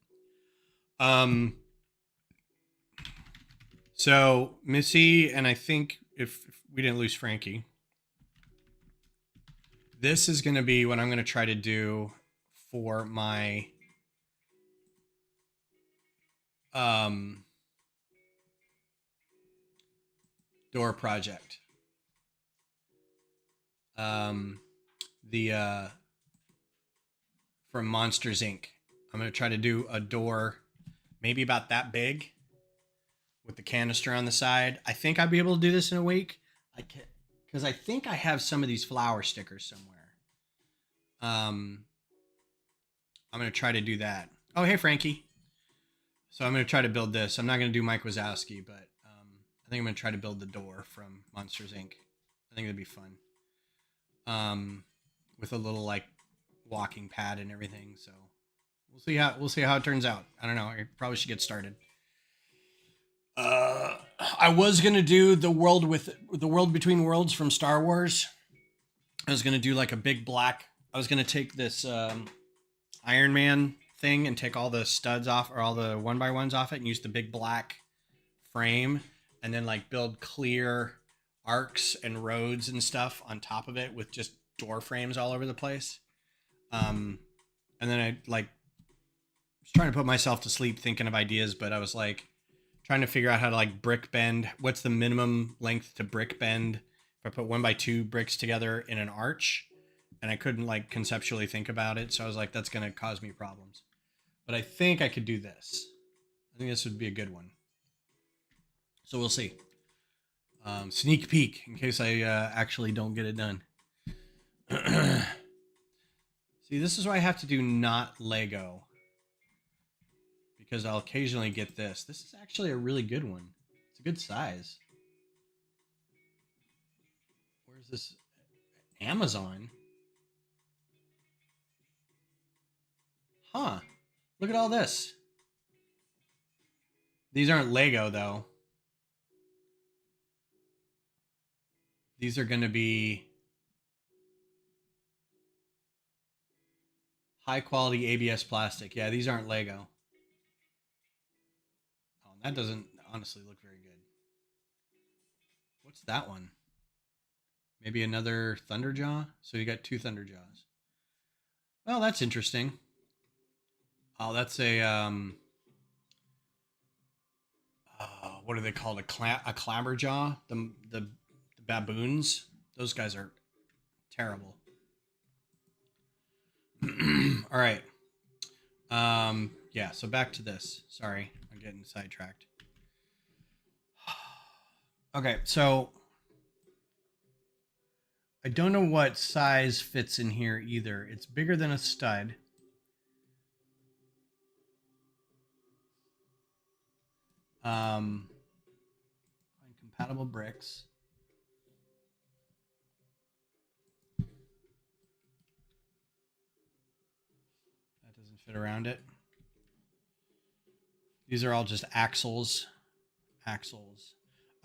So Missy, and I think if we didn't lose Frankie, this is going to be what I'm going to try to do for my door project. The from Monsters Inc. I'm gonna try to do a door, maybe about that big, with the canister on the side. I think I'd be able to do this in a week. I can, because I think I have some of these flower stickers somewhere. I'm gonna try to do that. Oh, hey Frankie. So I'm gonna try to build this. I'm not gonna do Mike Wazowski, but I think I'm gonna try to build the door from Monsters Inc. I think it'd be fun. With a little like walking pad and everything. So we'll see how it turns out. I don't know. I probably should get started. I was gonna do the world between worlds from Star Wars. I was gonna do like a big black. I was gonna take this Iron Man thing and take all the studs off, or all the 1x1s off it, and use the big black frame, and then like build clear arcs and roads and stuff on top of it with just door frames all over the place. And then I like was trying to put myself to sleep thinking of ideas, but I was like trying to figure out how to like brick bend. What's the minimum length to brick bend if I put 1x2 bricks together in an arch? And I couldn't like conceptually think about it. So I was like, that's going to cause me problems. But I think I could do this. I think this would be a good one. So we'll see. Sneak peek in case I actually don't get it done. See, this is why I have to do not Lego. Because I'll occasionally get this. This is actually a really good one. It's a good size. Where's this? Amazon? Huh. Look at all this. These aren't Lego, though. These are going to be high quality ABS plastic. Yeah, these aren't Lego. Oh, that doesn't honestly look very good. What's that one? Maybe another Thunderjaw? So you got two Thunderjaws. Well, that's interesting. Oh, that's a what are they called? A clabberjaw? The baboons. Those guys are terrible. All right. Yeah, so back to this. Sorry, I'm getting sidetracked. Okay, so I don't know what size fits in here either. It's bigger than a stud. Find compatible bricks. That doesn't fit around it. These are all just axles. Axles.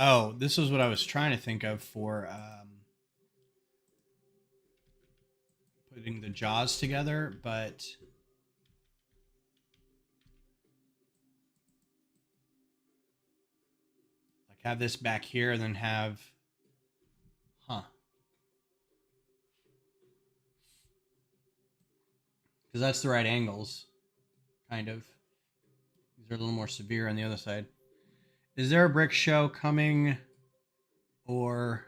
Oh, this was what I was trying to think of for putting the jaws together, but like have this back here and then have, because that's the right angles, kind of. These are a little more severe on the other side. Is there a brick show coming, or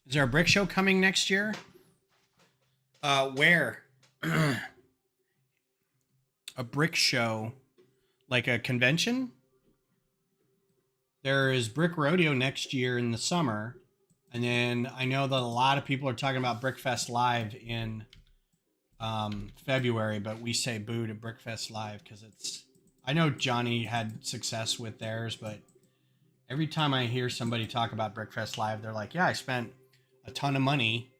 is there a brick show coming next year? Where? A brick show, like a convention? There is Brick Rodeo next year in the summer, and then I know that a lot of people are talking about Brickfest Live in February, but we say boo to Brickfest Live because it's. I know Johnny had success with theirs, but every time I hear somebody talk about Brickfest Live, they're like, "Yeah, I spent a ton of money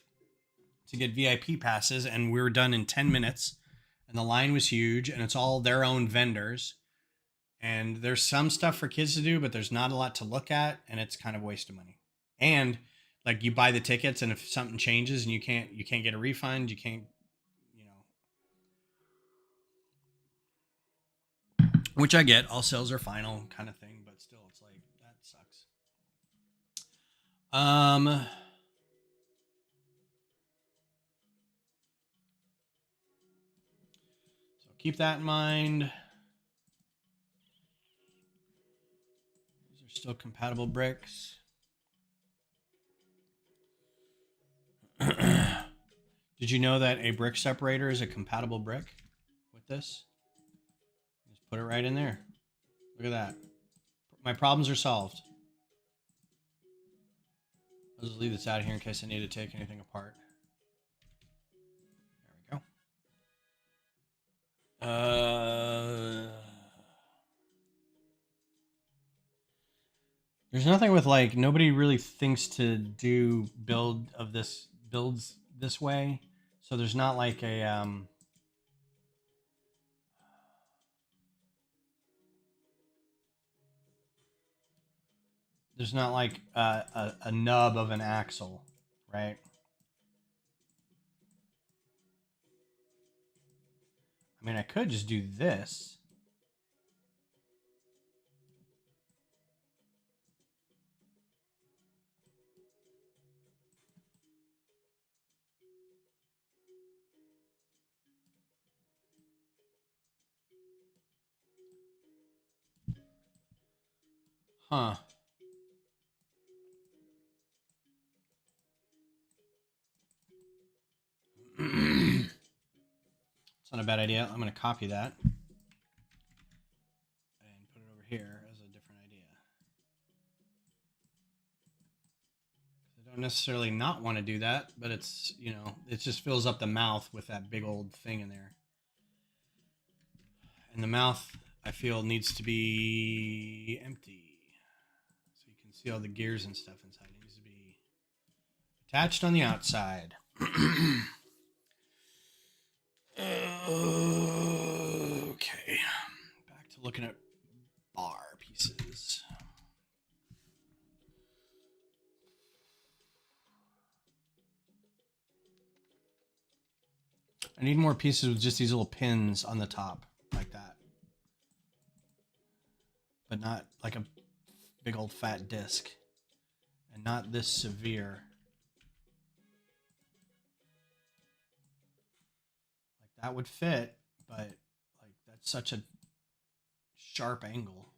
to get VIP passes, and we were done in 10 minutes, and the line was huge, and it's all their own vendors." And there's some stuff for kids to do, but there's not a lot to look at, and it's kind of a waste of money. And like you buy the tickets, and if something changes and you can't get a refund, you can't, which I get. All sales are final, kind of thing, but still, it's like that sucks. So keep that in mind. still compatible bricks. Did you know that a brick separator is a compatible brick with this? Just put it right in there. Look at that. My problems are solved. I'll just leave this out of here in case I need to take anything apart. There we go. There's nothing with like nobody really thinks to do builds this way, so there's not like a there's not like a nub of an axle, right? I mean, I could just do this. Huh. It's not a bad idea. I'm going to copy that and put it over here as a different idea. I don't necessarily not want to do that, but it's, you know, it just fills up the mouth with that big old thing in there. And the mouth, I feel, needs to be empty. So you can see all the gears and stuff inside. It needs to be attached on the outside. Okay. Back to looking at bar pieces. I need more pieces with just these little pins on the top, like that. But not like a big old fat disc. And not this severe. Like that would fit, but like that's such a sharp angle.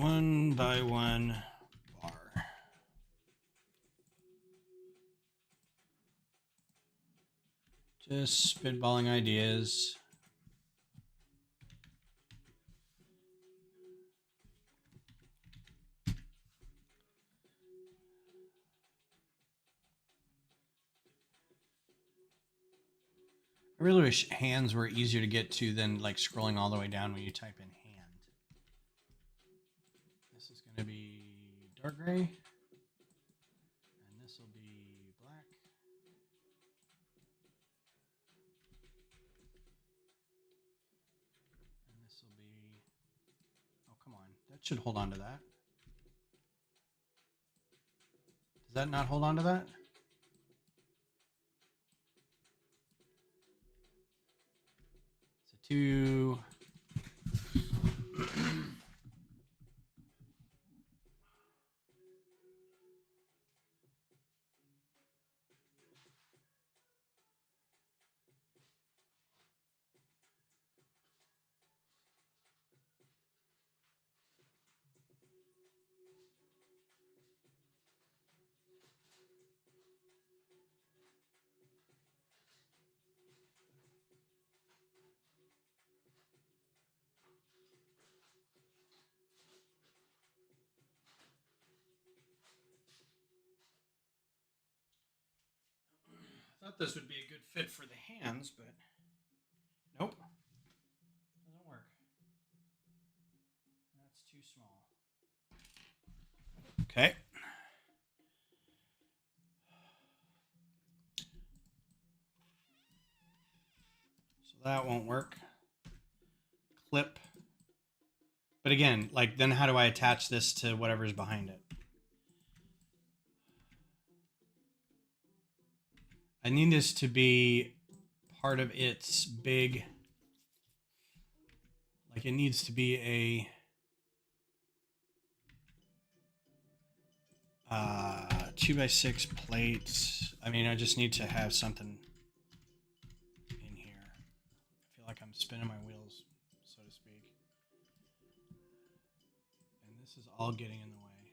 One by one bar. Just spitballing ideas. I really wish hands were easier to get to than like scrolling all the way down when you type in hand. This is going to be dark gray. And this will be black. And this will be... Oh, come on. That should hold on to that. Does that not hold on to that? So two... I thought this would be a good fit for the hands, but nope. Doesn't work. That's too small. Okay. So that won't work. Clip. But again, like then how do I attach this to whatever's behind it? I need this to be part of its big, like it needs to be a 2x6 plates. I mean, I just need to have something in here. I feel like I'm spinning my wheels, so to speak. And this is all getting in the way.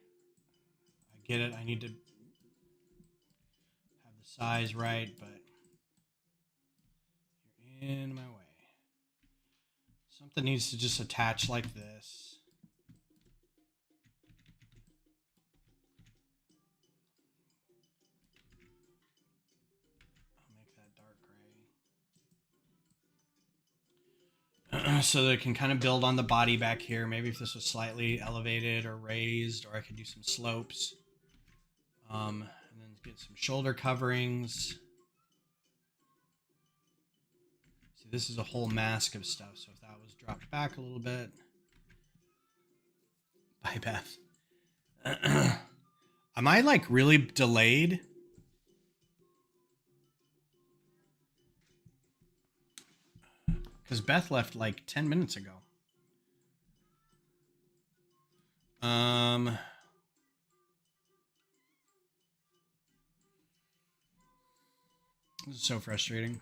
I get it. I need to have the size right, but you're in my way. Something needs to just attach like this. So that it can kind of build on the body back here. Maybe if this was slightly elevated or raised, or I could do some slopes. And then get some shoulder coverings. See, this is a whole mask of stuff. So if that was dropped back a little bit. Bye, Beth. Am I like really delayed? Because Beth left like 10 minutes ago. This is so frustrating.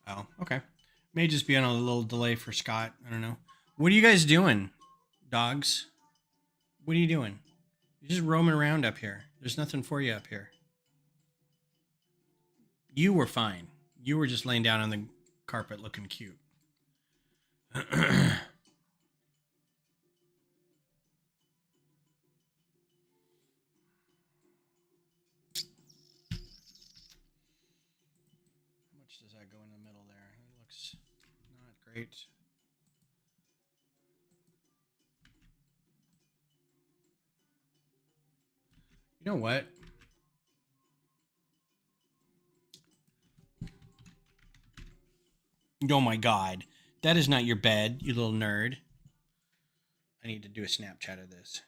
Oh, okay. May just be on a little delay for Scott. I don't know. What are you guys doing, dogs? What are you doing? You're just roaming around up here. There's nothing for you up here. You were fine. You were just laying down on the carpet looking cute. Does that go in the middle there? It looks not great. You know what? Oh my god. That is not your bed, you little nerd. I need to do a Snapchat of this.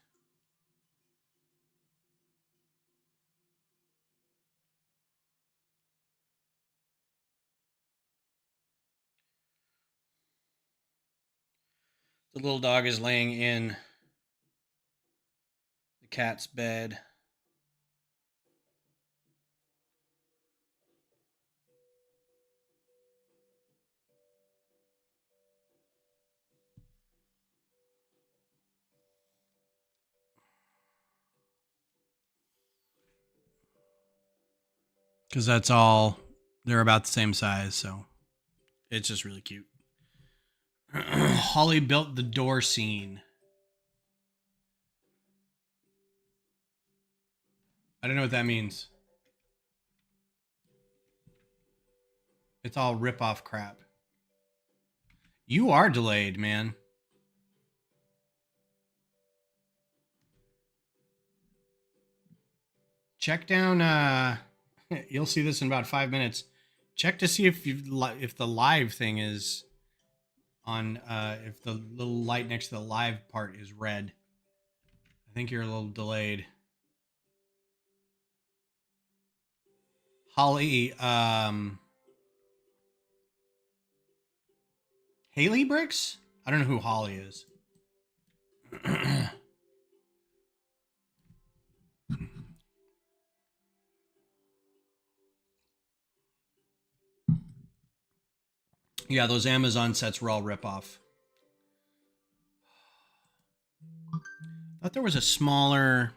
The little dog is laying in the cat's bed. Because that's all, they're about the same size, so it's just really cute. Holly built the door scene. I don't know what that means. It's all rip-off crap. You are delayed, man. Check down, you'll see this in about 5 minutes. Check to see if the live thing is on, if the little light next to the live part is red. I think you're a little delayed. Holly, Haley Bricks? I don't know who Holly is. Yeah, those Amazon sets were all ripoff. I thought there was a smaller...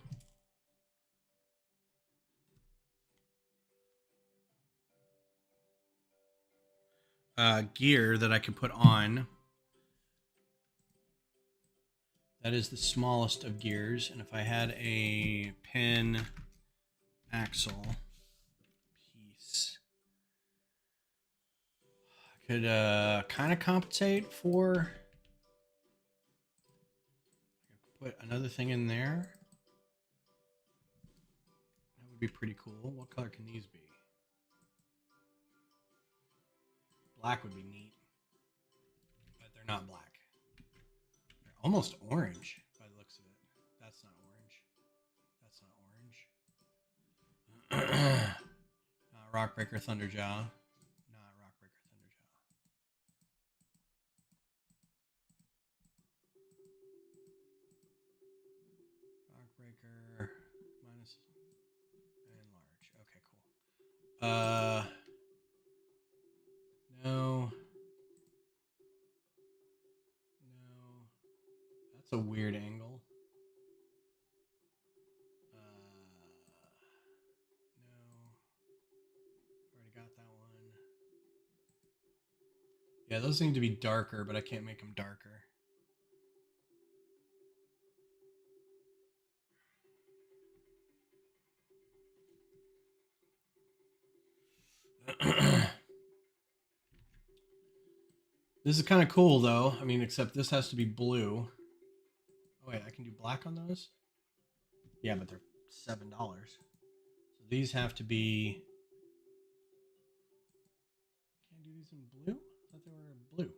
gear that I could put on. That is the smallest of gears. And if I had a pin axle piece, I could kind of compensate for... I could put another thing in there. That would be pretty cool. What color can these be? Black would be neat. But they're not black. They're almost orange by the looks of it. That's not orange. That's not orange. Rockbreaker Thunderjaw. Not Rockbreaker Thunderjaw. Rockbreaker minus and large. Okay, cool. No. No. That's a weird angle. No. Already got that one. Yeah, those need to be darker, but I can't make them darker. This is kind of cool, though. I mean, except this has to be blue. Oh, wait, I can do black on those? Yeah, but they're $7. So these have to be... Can I do these in blue? I thought they were blue.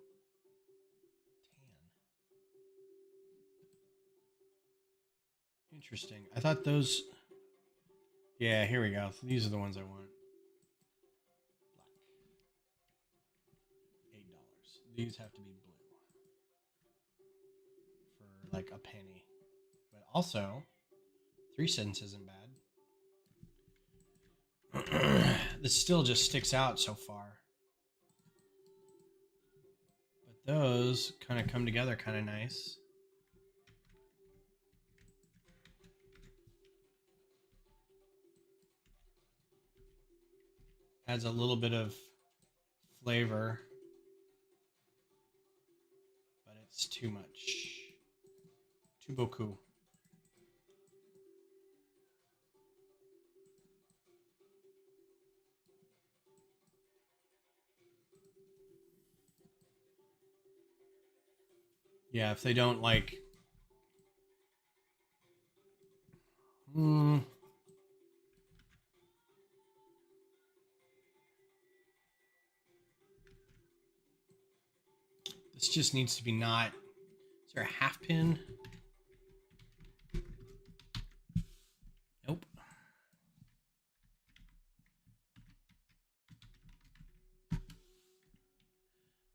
Tan. Interesting. I thought those... Yeah, here we go. So these are the ones I want. Black. $8. These have to be blue. For like a penny. But also, 3 cents isn't bad. This still just sticks out so far. But those kind of come together kind of nice. Adds a little bit of flavor. But it's too much. Too beaucoup. Yeah, if they don't like... This just needs to be not... Is there a half pin? Nope.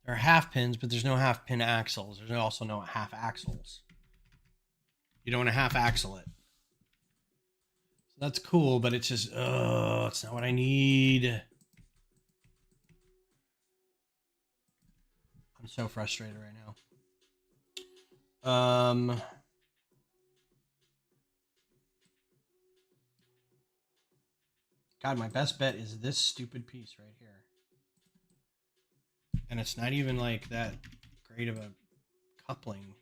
There are half pins, but there's no half pin axles. There's also no half axles. You don't want to half axle it. So that's cool, but it's just, it's not what I need. I'm so frustrated right now. God, my best bet is this stupid piece right here. And it's not even like that great of a coupling.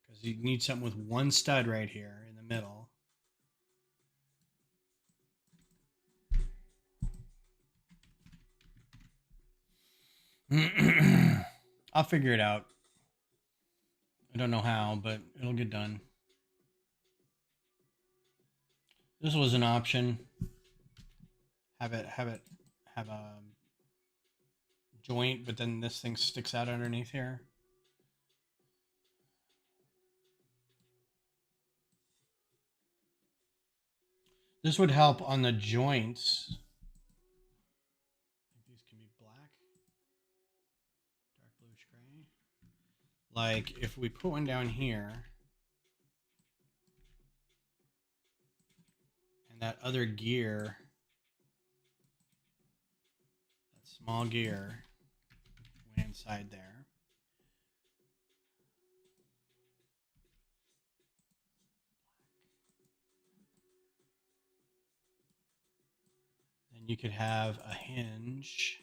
Because you need something with one stud right here in the middle. I'll figure it out. I don't know how, but it'll get done. This was an option. Have a joint, but then this thing sticks out underneath here. This would help on the joints. I think these can be black, dark bluish gray. Like if we put one down here, and that other gear, that small gear, went inside there. Then you could have a hinge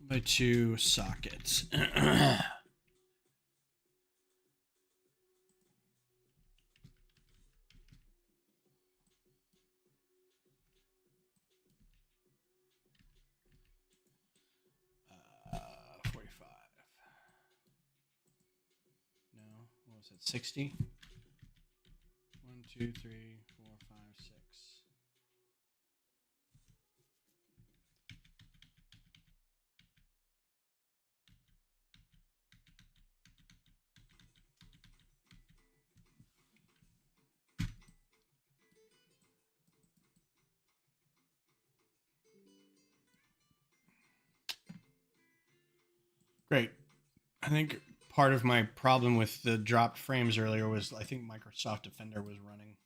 by 2 sockets. 45. No, what was it? 60? 1, 2, 3, 4, 5, 6. Great. I think part of my problem with the dropped frames earlier was I think Microsoft Defender was running.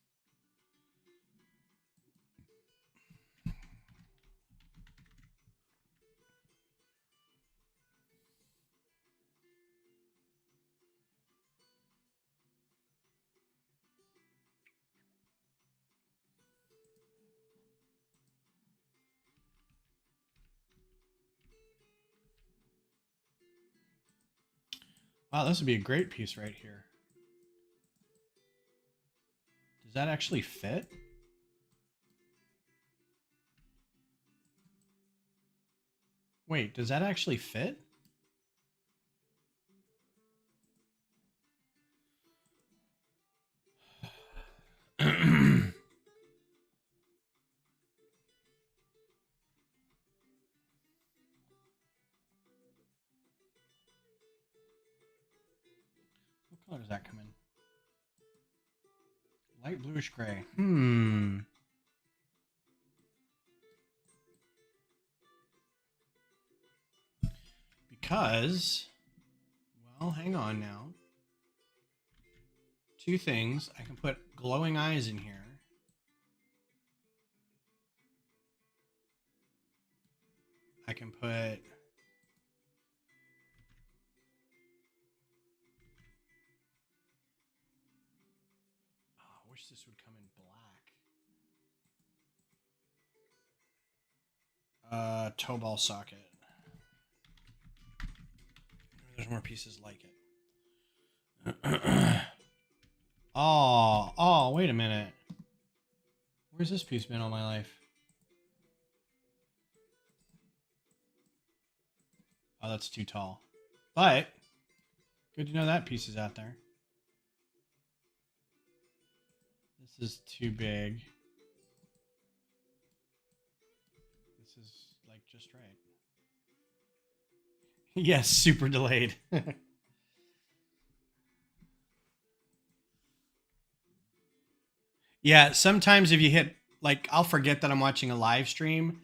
Wow, this would be a great piece right here. Does that actually fit? Wait, does that actually fit? What color does that come in? Light bluish gray. Because, well, hang on now. Two things. I can put glowing eyes in here. I can put... Oh, I wish this would come in black. Toe ball socket. There's more pieces like it. Oh, wait a minute. Where's this piece been all my life? Oh, that's too tall. But, good to know that piece is out there. This is too big. This is, like, just right. Yes, super delayed. Yeah, sometimes if you hit, like, I'll forget that I'm watching a live stream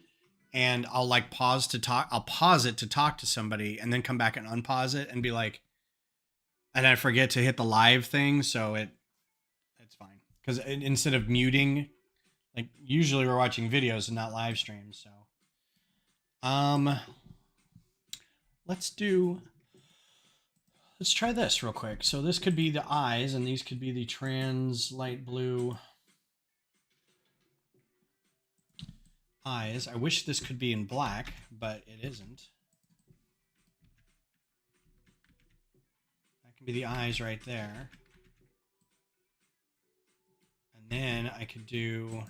and I'll like pause to talk. I'll pause it to talk to somebody and then come back and unpause it and be like, and I forget to hit the live thing. So it's fine. Because instead of muting, like usually we're watching videos and not live streams. So, let's try this real quick. So this could be the eyes and these could be the trans light blue eyes. I wish this could be in black, but it isn't. That can be the eyes right there. And then I could do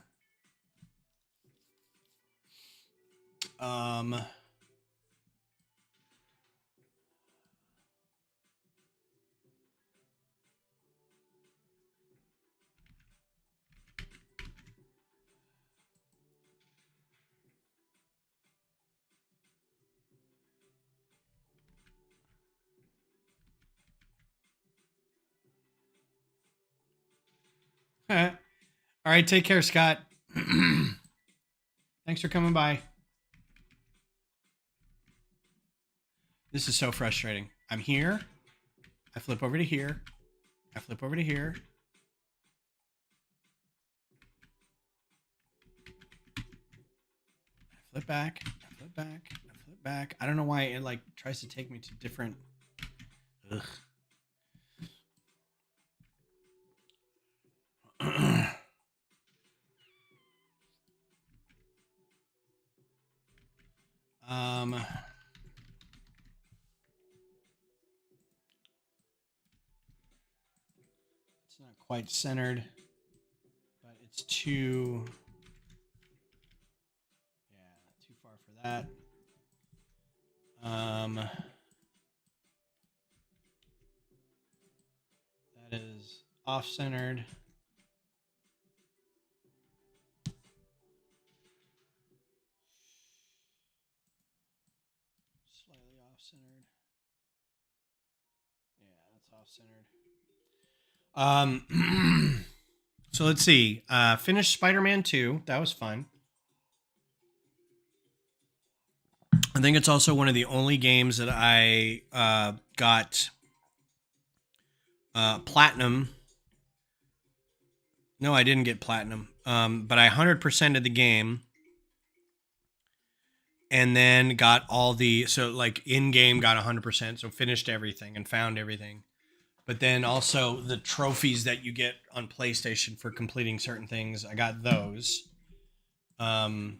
all right, take care, Scott. Thanks for coming by. This is so frustrating. I'm here. I flip over to here. I flip over to here. I flip back. I flip back. I flip back. I don't know why it like tries to take me to different. Ugh. It's not quite centered, but it's too, too far for that. That is off-centered. Slightly off-centered. Yeah, that's off-centered. So let's see. Finished Spider-Man 2. That was fun. I think it's also one of the only games that I got platinum. No, I didn't get platinum, but I 100%ed the game, and then got all the like in game got 100%, so finished everything and found everything. But then also the trophies that you get on PlayStation for completing certain things, I got those. Um,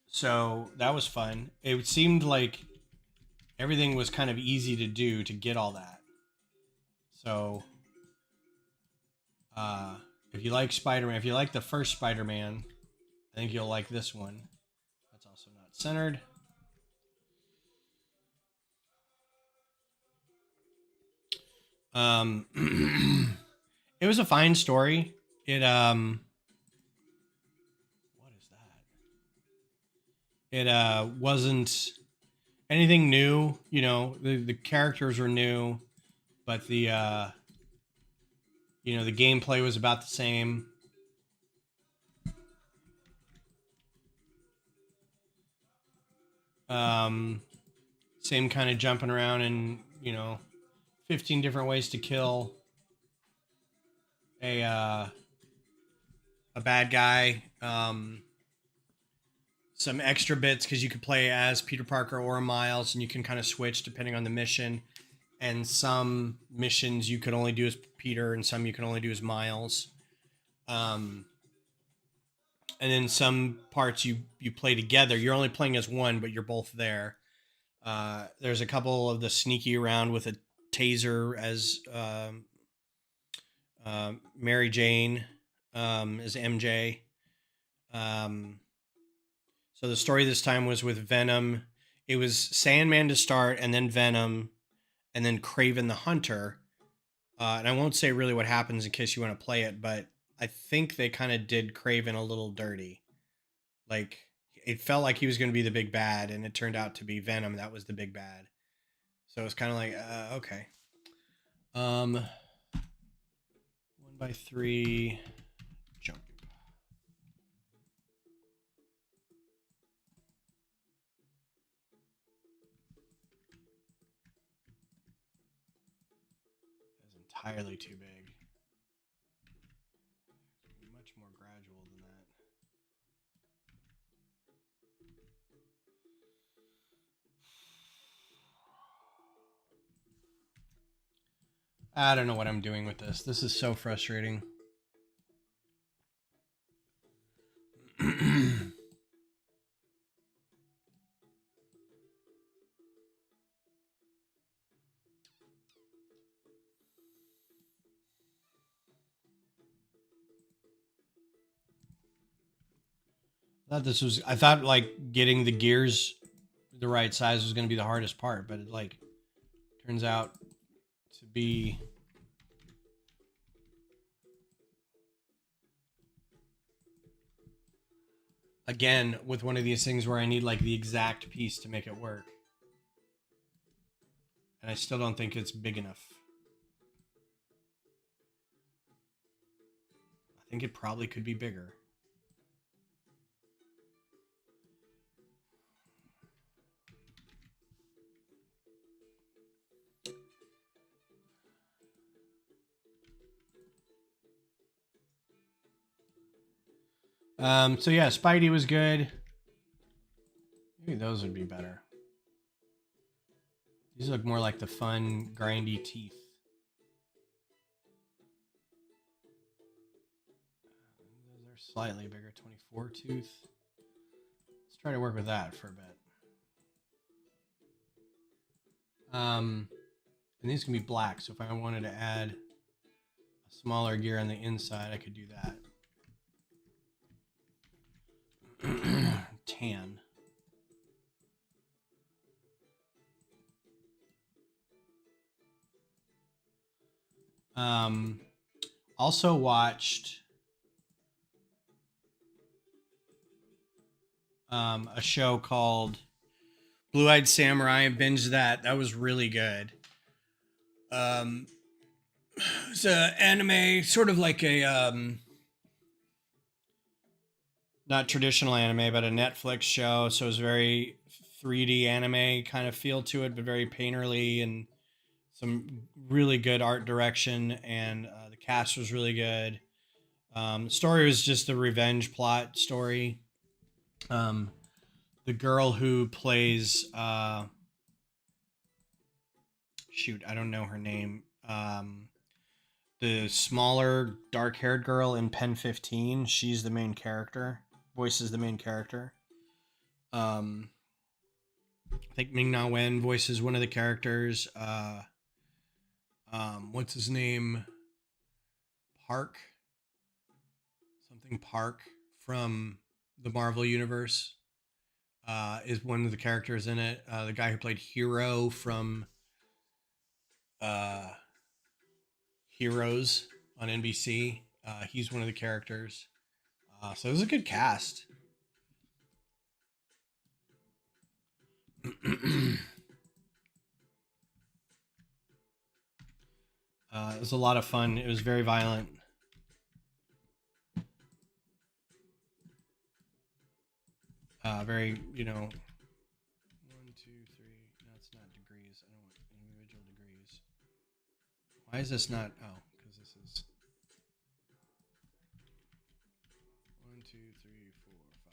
so that was fun. It seemed like everything was kind of easy to do to get all that. So, if you like Spider-Man, if you like the first Spider-Man, I think you'll like this one. That's also not centered. It was a fine story. What is that? It wasn't anything new. You know, the characters were new, but the gameplay was about the same. Um, Same kind of jumping around and 15 different ways to kill a a bad guy. Some extra bits because you could play as Peter Parker or Miles, and you can kind of switch depending on the mission. And some missions you could only do as Peter, and some you can only do as Miles. Um, and then some parts you play together. You're only playing as one, but you're both there. There's a couple of the sneaky around with a taser as Mary Jane, as MJ. Um, so the story this time was with Venom. It was Sandman to start, and then Venom, and then Kraven the Hunter. And I won't say really what happens in case you want to play it, but I think they kind of did Kraven a little dirty. Like, it felt like he was going to be the big bad, and it turned out to be Venom that was the big bad. So it's kind of like, okay. 1x3 jump. That's entirely too big. Much more gradual than that. I don't know what I'm doing with this. This is so frustrating. I thought like getting the gears the right size was going to be the hardest part, but it like turns out to be again with one of these things where I need like the exact piece to make it work. And I still don't think it's big enough. I think it probably could be bigger. So yeah, Spidey was good. Maybe those would be better. These look more like the fun, grindy teeth. Those are slightly bigger, 24 tooth. Let's try to work with that for a bit. And these can be black, so if I wanted to add a smaller gear on the inside, I could do that. Tan. Also watched a show called Blue Eyed Samurai. I binged that. That was really good. It's an anime, sort of like a not traditional anime, but a Netflix show. So it's very 3D anime kind of feel to it, but very painterly and some really good art direction. And the cast was really good. The story was just a revenge plot story. Um, the girl who plays shoot, I don't know her name. The smaller dark haired girl in Pen 15, she's the main character, voices the main character. Um, I think Ming Na Wen voices one of the characters. What's his name? Park, something Park from the Marvel Universe is one of the characters in it. The guy who played Hero from uh, Heroes on NBC, he's one of the characters. So it was a good cast. It was a lot of fun. It was very violent. Very, you know, 1, 2, 3. No, it's not degrees. I don't want individual degrees. Why is this not? Oh, because this is 1, 2, 3, 4, 5,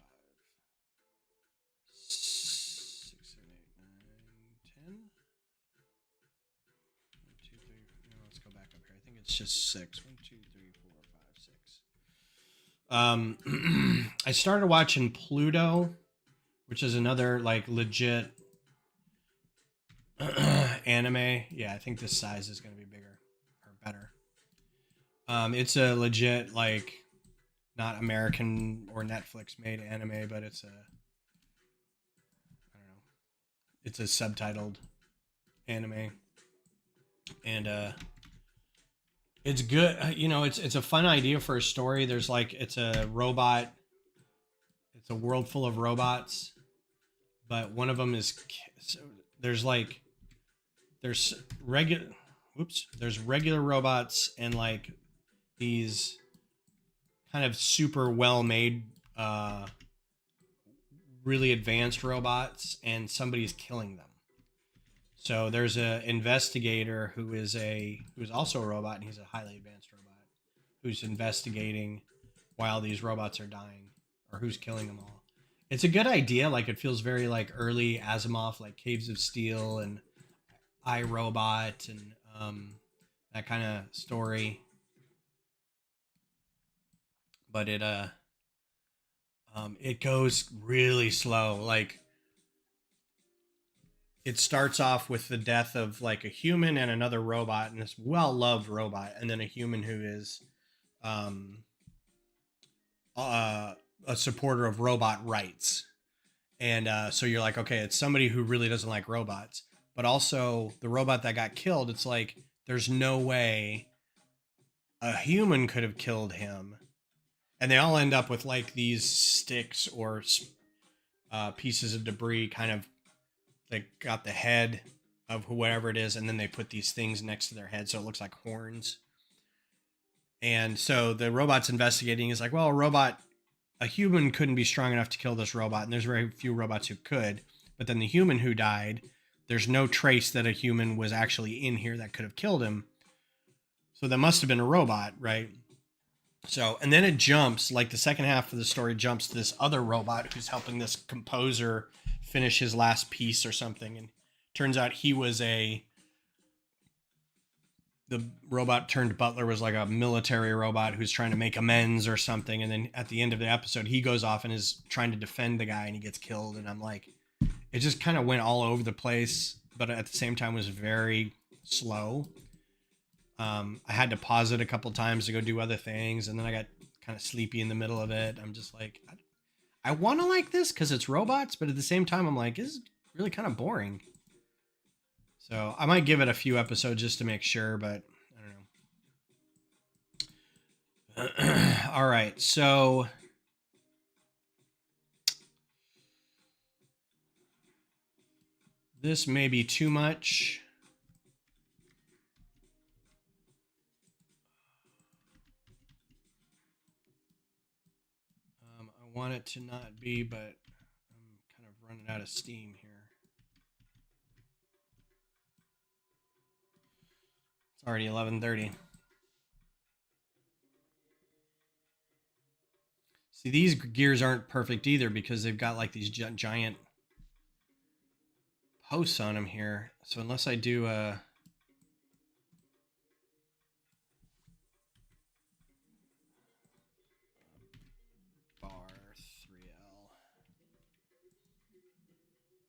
6, 7, 8, 9, 10. 1, 2, 3. No, let's go back up here. I think it's just 6. 1, 2, 3, 4, 5, 6. I started watching Pluto, which is another like legit anime. Yeah, I think this size is going to be bigger or better. It's a legit like not American or Netflix made anime, but it's a I don't know. It's a subtitled anime, and it's good. You know, it's a fun idea for a story. There's like it's a robot. It's a world full of robots, but one of them is so there's like there's regular there's regular robots and like these kind of super well made really advanced robots, and somebody's killing them. So there's a investigator who's also a robot, and he's a highly advanced robot who's investigating while these robots are dying, or who's killing them all. It's a good idea. Like it feels very like early Asimov, like Caves of Steel and iRobot and that kind of story. But it goes really slow. Like it starts off with the death of like a human and another robot, and this well-loved robot, and then a human who is um, a supporter of robot rights. And so you're like, okay, it's somebody who really doesn't like robots, but also the robot that got killed. It's like there's no way a human could have killed him, and they all end up with like these sticks or pieces of debris, kind of they got the head of whoever it is, and then they put these things next to their head so it looks like horns. And so the robot's investigating is like, well, a human couldn't be strong enough to kill this robot, and there's very few robots who could. But then the human who died, there's no trace that a human was actually in here that could have killed him. So that must have been a robot, right? So, and then it jumps, like the second half of the story jumps to this other robot who's helping this composer finish his last piece or something. And turns out the robot turned butler was like a military robot who's trying to make amends or something. And then at the end of the episode, he goes off and is trying to defend the guy and he gets killed. And I'm like, it just kind of went all over the place, but at the same time was very slow. I had to pause it a couple times to go do other things, and then I got kind of sleepy in the middle of it. I'm just like, I want to like this because it's robots, but at the same time, I'm like, this is really kind of boring. So I might give it a few episodes just to make sure, but I don't know. All right, so this may be too much. I want want it to not be, but I'm kind of running out of steam here. It's already 11:30. See, these gears aren't perfect either because they've got like these giant posts on them here. So unless I do a bar 3L.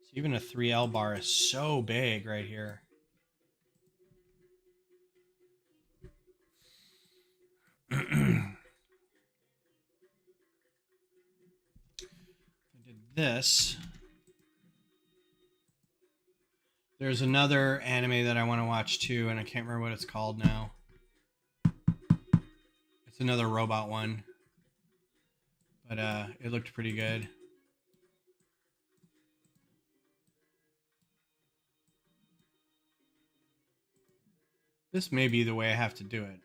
So even a 3L bar is so big right here. I did this. There's another anime that I want to watch too, and I can't remember what it's called now. It's another robot one. But it looked pretty good. This may be the way I have to do it.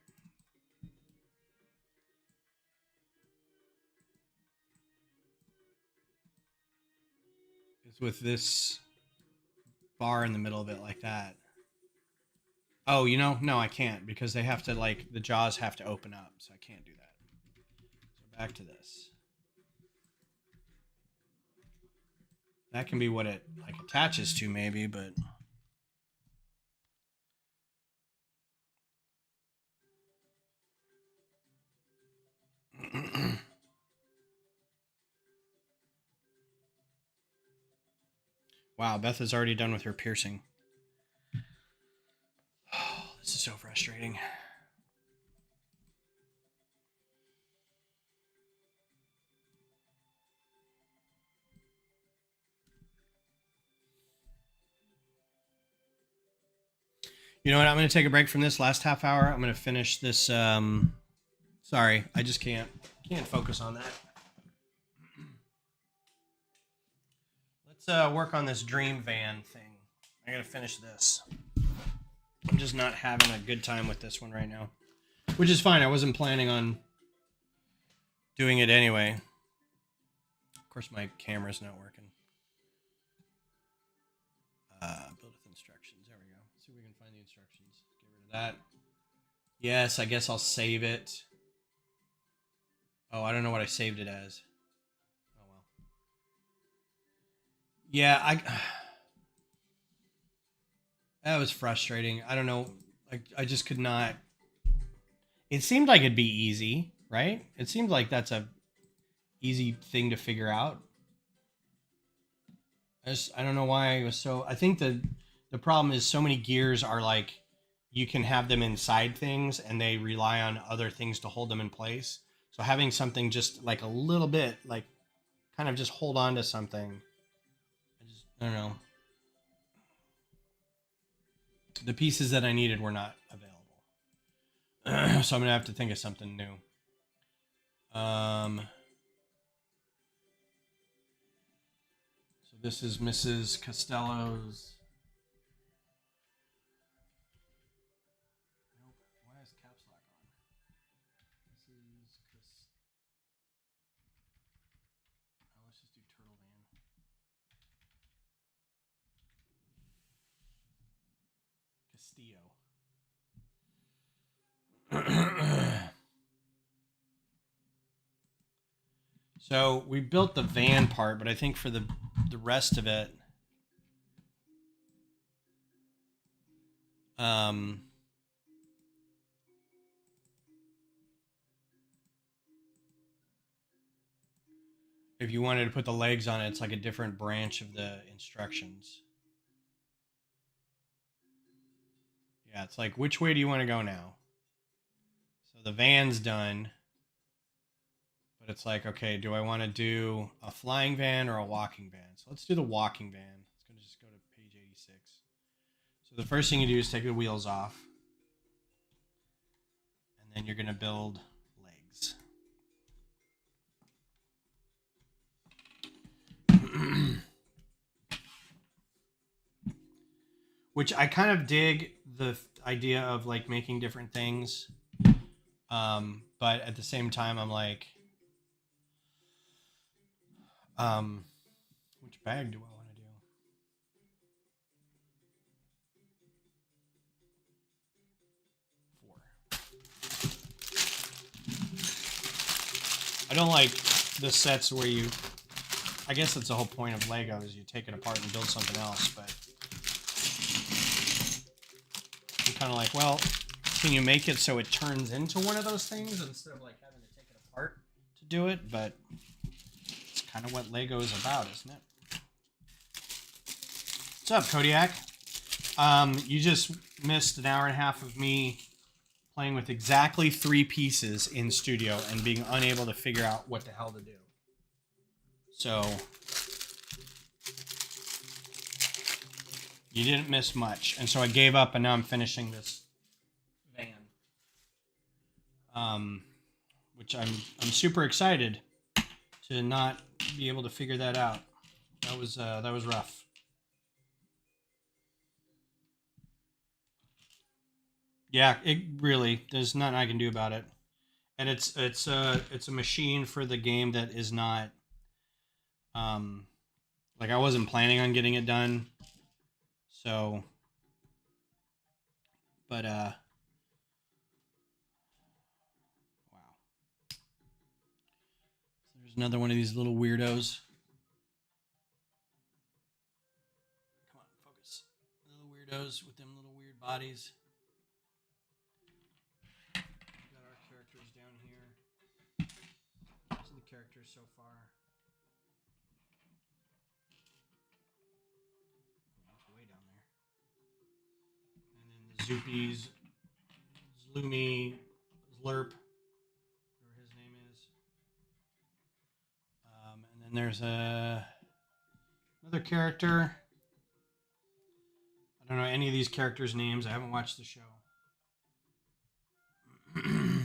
It's with this bar in the middle of it like that. Oh, you know, no, I can't because they have to like the jaws have to open up, so I can't do that. So back to this. That can be what it like attaches to maybe, but wow, Beth is already done with her piercing. Oh, this is so frustrating. You know what? I'm going to take a break from this last half hour. I'm going to finish this. Sorry, I just can't focus on that. Let's work on this dream van thing. I got to finish this. I'm just not having a good time with this one right now, which is fine. I wasn't planning on doing it anyway. Of course, my camera's not working. Build with instructions. There we go. Let's see if we can find the instructions. Get rid of that. Yes, I guess I'll save it. Oh, I don't know what I saved it as. Oh, well. Yeah, that was frustrating. I don't know. I just could not. It seemed like it'd be easy, right? It seemed like that's a easy thing to figure out. I don't know why it was so. I think the problem is so many gears are like you can have them inside things and they rely on other things to hold them in place. So having something just like a little bit like kind of just hold on to something. I don't know. The pieces that I needed were not available. So I'm gonna have to think of something new. So this is Mrs. Costello's. Nope. Why is caps lock on? Let's just do Turtle Van. Castillo. So we built the van part, but I think for the rest of it, if you wanted to put the legs on it, it's like a different branch of the instructions. Yeah, it's like, which way do you want to go now? So the van's done. But it's like, okay, do I want to do a flying van or a walking van? So let's do the walking van. It's going to just go to page 86. So the first thing you do is take the wheels off. And then you're going to build legs. Which I kind of dig the idea of like making different things. But at the same time, I'm like, Which bag do I want to do? 4. I don't like the sets where you, I guess that's the whole point of Lego, is you take it apart and build something else, but I'm kind of like, well, can you make it so it turns into one of those things instead of like having to take it apart to do it? But it's kind of what Lego is about, isn't it? What's up, Kodiak? You just missed an hour and a half of me playing with exactly 3 pieces in studio and being unable to figure out what the hell to do. So you didn't miss much. And so I gave up, and now I'm finishing this van. Which I'm super excited to not be able to figure that out. That was rough. Yeah, it really, there's nothing I can do about it. And it's a machine for the game that is not like I wasn't planning on getting it done. So but wow. So there's another one of these little weirdos. Come on, focus. Little weirdos with them little weird bodies. Got our characters down here. These are the characters so far. That's way down there. And then the Zoopies, Zloomy, Zlurp, whatever his name is. And then there's another character. I don't know any of these characters' names. I haven't watched the show. I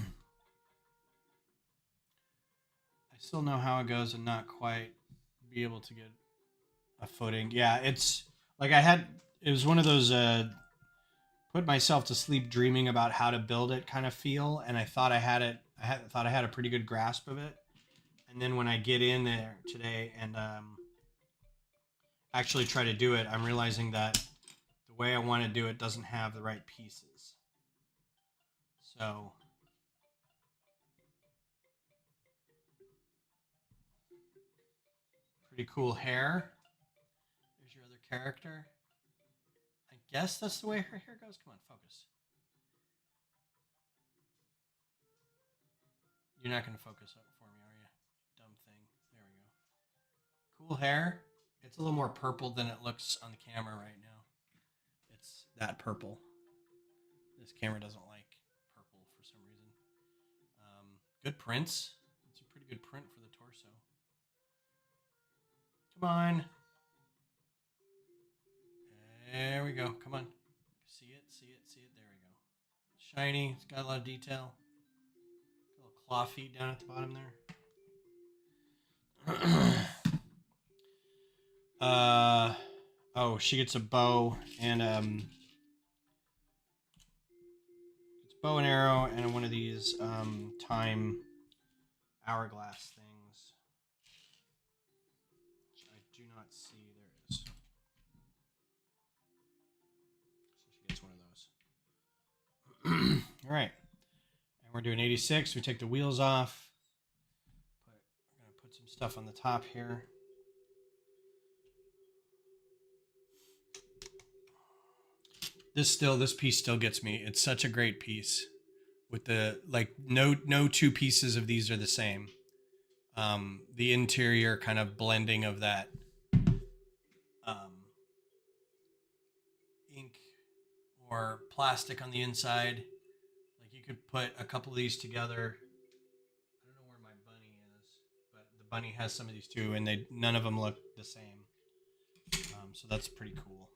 still know how it goes and not quite be able to get a footing. Yeah, it's like it was one of those put myself to sleep dreaming about how to build it kind of feel, and I thought I had it. Thought I had a pretty good grasp of it, and then when I get in there today and actually try to do it, I'm realizing that the way I want to do it doesn't have the right pieces. So pretty cool hair. There's your other character. I guess that's the way her hair goes. Come on, focus. You're not going to focus up for me, are you? Dumb thing. There we go. Cool hair. It's a little more purple than it looks on the camera right now. It's that purple. This camera doesn't like purple for some reason. Good prints. It's a pretty good print for the torso. Come on. There we go. Come on. See it, see it, see it. There we go. Shiny. It's got a lot of detail. Little claw feet down at the bottom there. Oh, she gets a bow and it's bow and arrow and one of these time hourglass things. Which I do not see. There it is. So she gets one of those. All right. And we're doing 86. We take the wheels off. We're going to put some stuff on the top here. This piece still gets me. It's such a great piece with the, like, no 2 pieces of these are the same. The interior kind of blending of that ink or plastic on the inside. Like you could put a couple of these together. I don't know where my bunny is, but the bunny has some of these too, and none of them look the same. So that's pretty cool.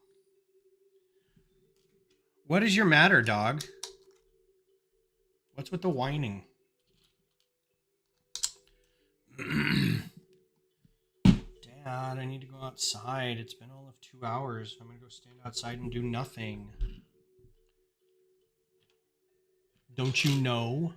What is your matter, dog? What's with the whining? Dad, I need to go outside. It's been all of 2 hours. I'm going to go stand outside and do nothing. Don't you know?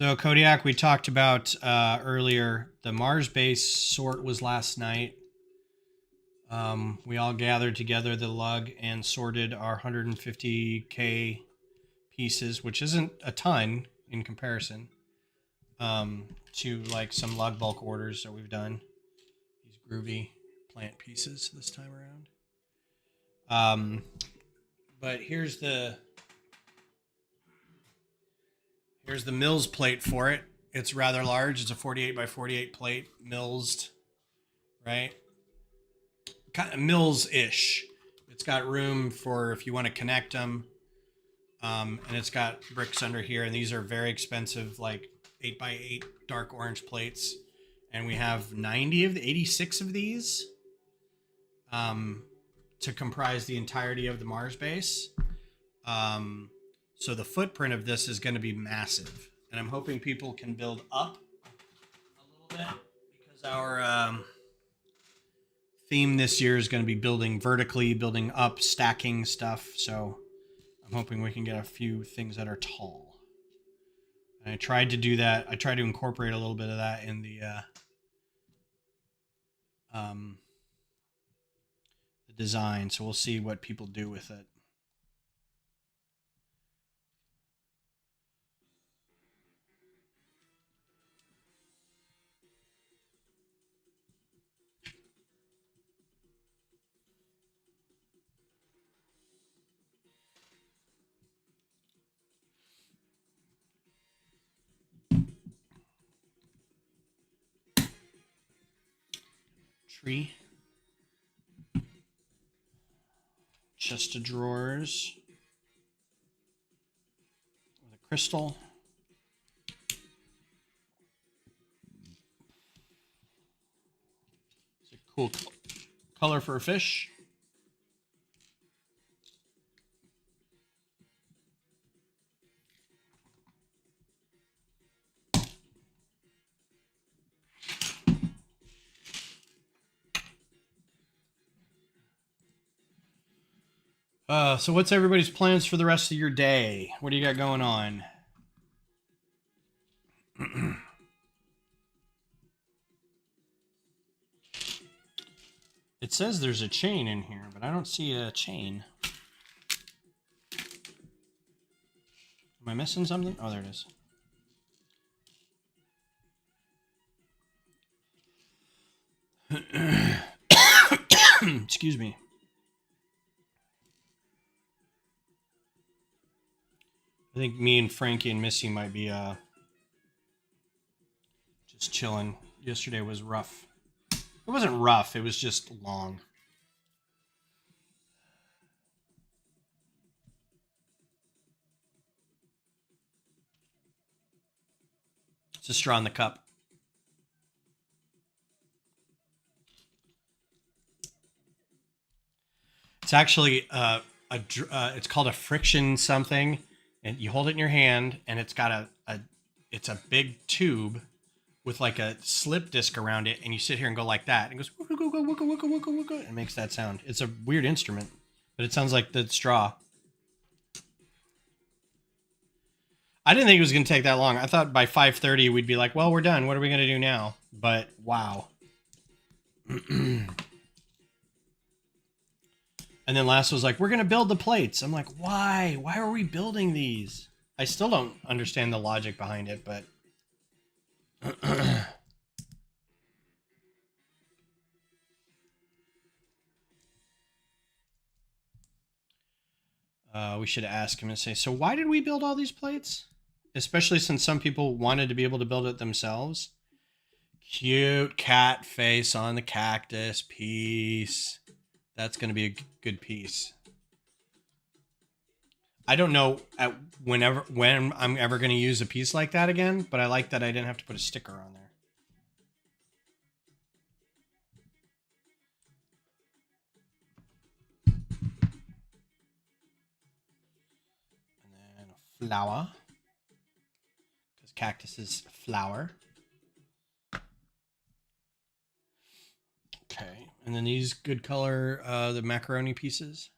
So Kodiak, we talked about earlier. The Mars base sort was last night. We all gathered together the lug and sorted our 150K pieces, which isn't a ton in comparison to like some lug bulk orders that we've done. These groovy plant pieces this time around. But here's the mills plate for it. It's rather large. It's a 48 by 48 plate, millsed, right? Kind of mills-ish. It's got room for if you want to connect them. And it's got bricks under here. And these are very expensive, like 8 by 8 dark orange plates. And we have 90 of the 86 of these to comprise the entirety of the Mars base. So the footprint of this is going to be massive. And I'm hoping people can build up a little bit because our theme this year is going to be building vertically, building up, stacking stuff. So I'm hoping we can get a few things that are tall. And I tried to do that. I tried to incorporate a little bit of that in the design. So we'll see what people do with it. Tree. Chest of drawers. With a crystal. It's a cool color for a fish. So what's everybody's plans for the rest of your day? What do you got going on? It says there's a chain in here, but I don't see a chain. Am I missing something? Oh, there it is. Excuse me. I think me and Frankie and Missy might be just chilling. Yesterday was rough. It wasn't rough, it was just long. It's a straw in the cup. It's actually it's called a friction something, and you hold it in your hand, and it's got it's a big tube with like a slip disc around it, and you sit here and go like that, and it goes wooka wooka wooka wooka wooka wooka, and makes that sound. It's a weird instrument, but it sounds like the straw. I didn't think it was going to take that long. I thought by 5:30 we'd be like, well, we're done. What are we going to do now? But wow. And then Lasso was like, we're going to build the plates. I'm like, why? Why are we building these? I still don't understand the logic behind it, but... we should ask him and say, so why did we build all these plates? Especially since some people wanted to be able to build it themselves. Cute cat face on the cactus piece. That's going to be a good piece. I don't know when I'm ever going to use a piece like that again, but I like that I didn't have to put a sticker on there. And then a flower. Because cactus is flower. Okay. And then these good color, the macaroni pieces.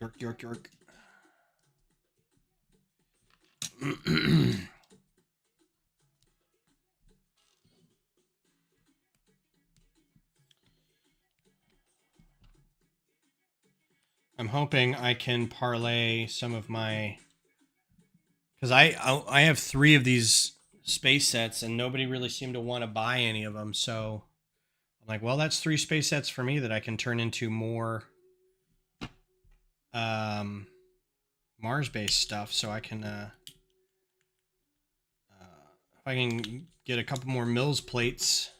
York, york, york. I'm hoping I can parlay some of my, because I have 3 of these space sets and nobody really seemed to want to buy any of them. So I'm like, well, that's 3 space sets for me that I can turn into more Mars-based stuff. So I can, if I can get a couple more Mills plates,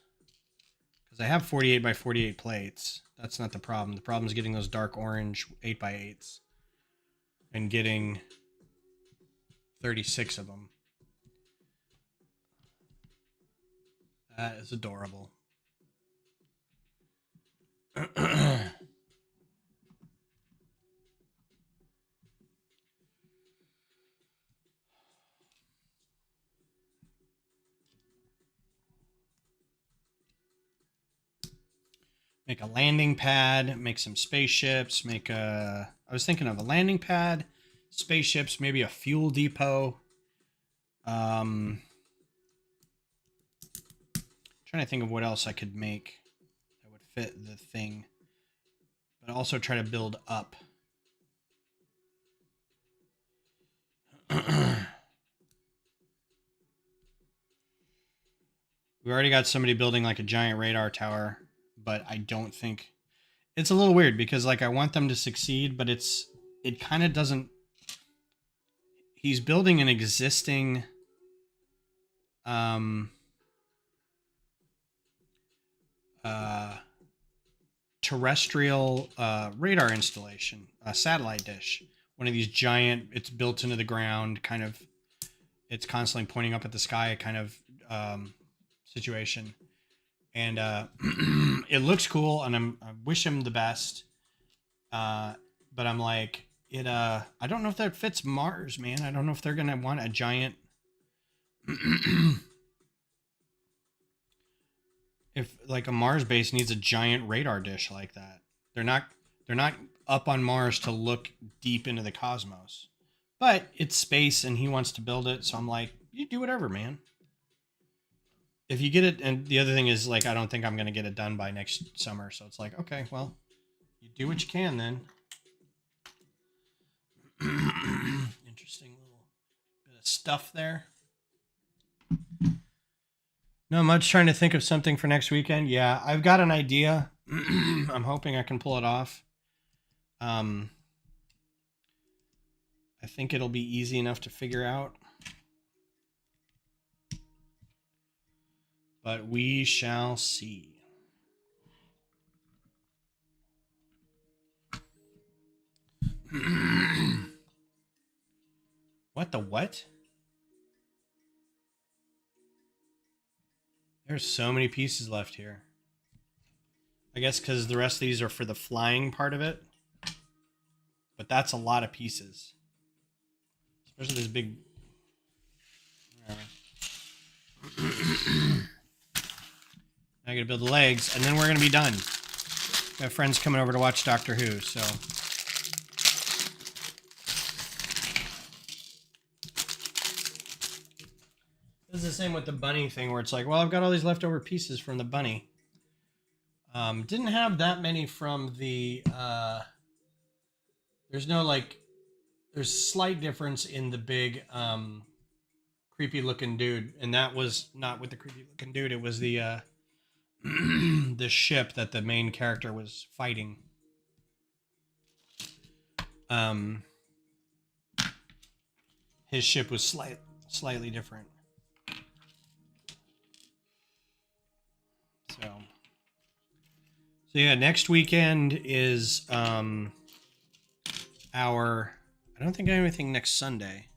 because I have 48 by 48 plates. That's not the problem. The problem is getting those dark orange 8 by 8s and getting 36 of them. That is adorable. Make a landing pad, make some spaceships, I was thinking of a landing pad, spaceships, maybe a fuel depot. Trying to think of what else I could make that would fit the thing, but also try to build up. We already got somebody building like a giant radar tower, but I don't think it's a little weird because like I want them to succeed, but it kind of doesn't. He's building an existing terrestrial radar installation, a satellite dish, one of these giant, it's built into the ground, kind of, it's constantly pointing up at the sky kind of situation. And it looks cool, and I wish him the best. But I'm like, I don't know if that fits Mars, man. I don't know if they're gonna want a giant. If like a Mars base needs a giant radar dish like that, they're not up on Mars to look deep into the cosmos. But it's space, and he wants to build it, so I'm like, you do whatever, man. If you get it, and the other thing is like, I don't think I'm gonna get it done by next summer, so it's like, okay, well, you do what you can then. Interesting little bit of stuff there. No much, trying to think of something for next weekend. Yeah, I've got an idea. I'm hoping I can pull it off. I think it'll be easy enough to figure out. But we shall see. What the what? There's so many pieces left here. I guess because the rest of these are for the flying part of it. But that's a lot of pieces. Especially this big... I gotta build the legs, and then we're gonna be done. I have friends coming over to watch Doctor Who, so... This is the same with the bunny thing, where it's like, well, I've got all these leftover pieces from the bunny. Didn't have that many from the... There's no, like... There's slight difference in the big, creepy-looking dude, and that was not with the creepy-looking dude. It was the, the ship that the main character was fighting. His ship was slightly different. So yeah, next weekend is our... I don't think I have anything next Sunday.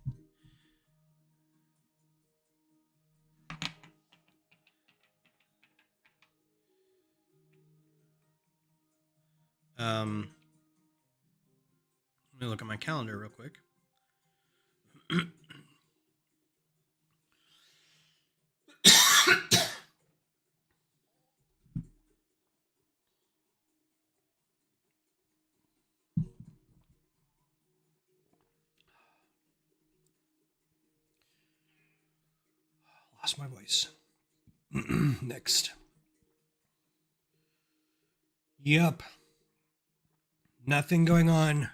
Let me look at my calendar real quick. Lost my voice. Next. Yep. Nothing going on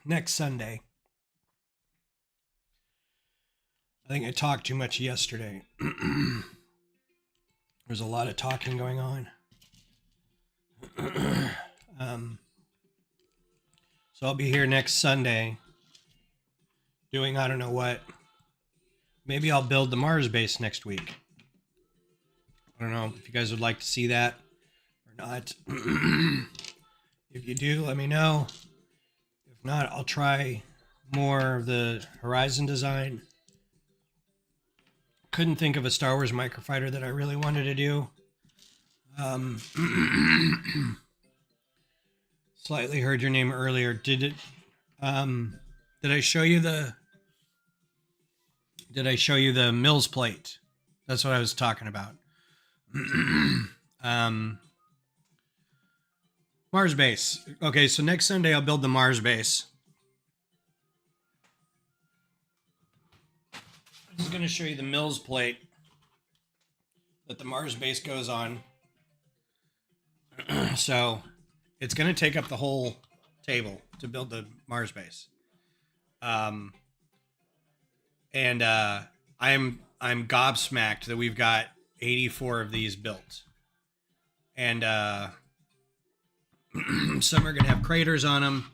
next Sunday. I think I talked too much yesterday. There's a lot of talking going on. So I'll be here next Sunday doing I don't know what. Maybe I'll build the Mars base next week. I don't know if you guys would like to see that or not. If you do, let me know. If not, I'll try more of the Horizon design. Couldn't think of a Star Wars microfighter that I really wanted to do. Slightly heard your name earlier. Did I show you the Mills plate? That's what I was talking about. Mars base. Okay, so next Sunday I'll build the Mars base. I'm just going to show you the Mills plate that the Mars base goes on. So it's going to take up the whole table to build the Mars base. I'm gobsmacked that we've got 84 of these built. And some are going to have craters on them.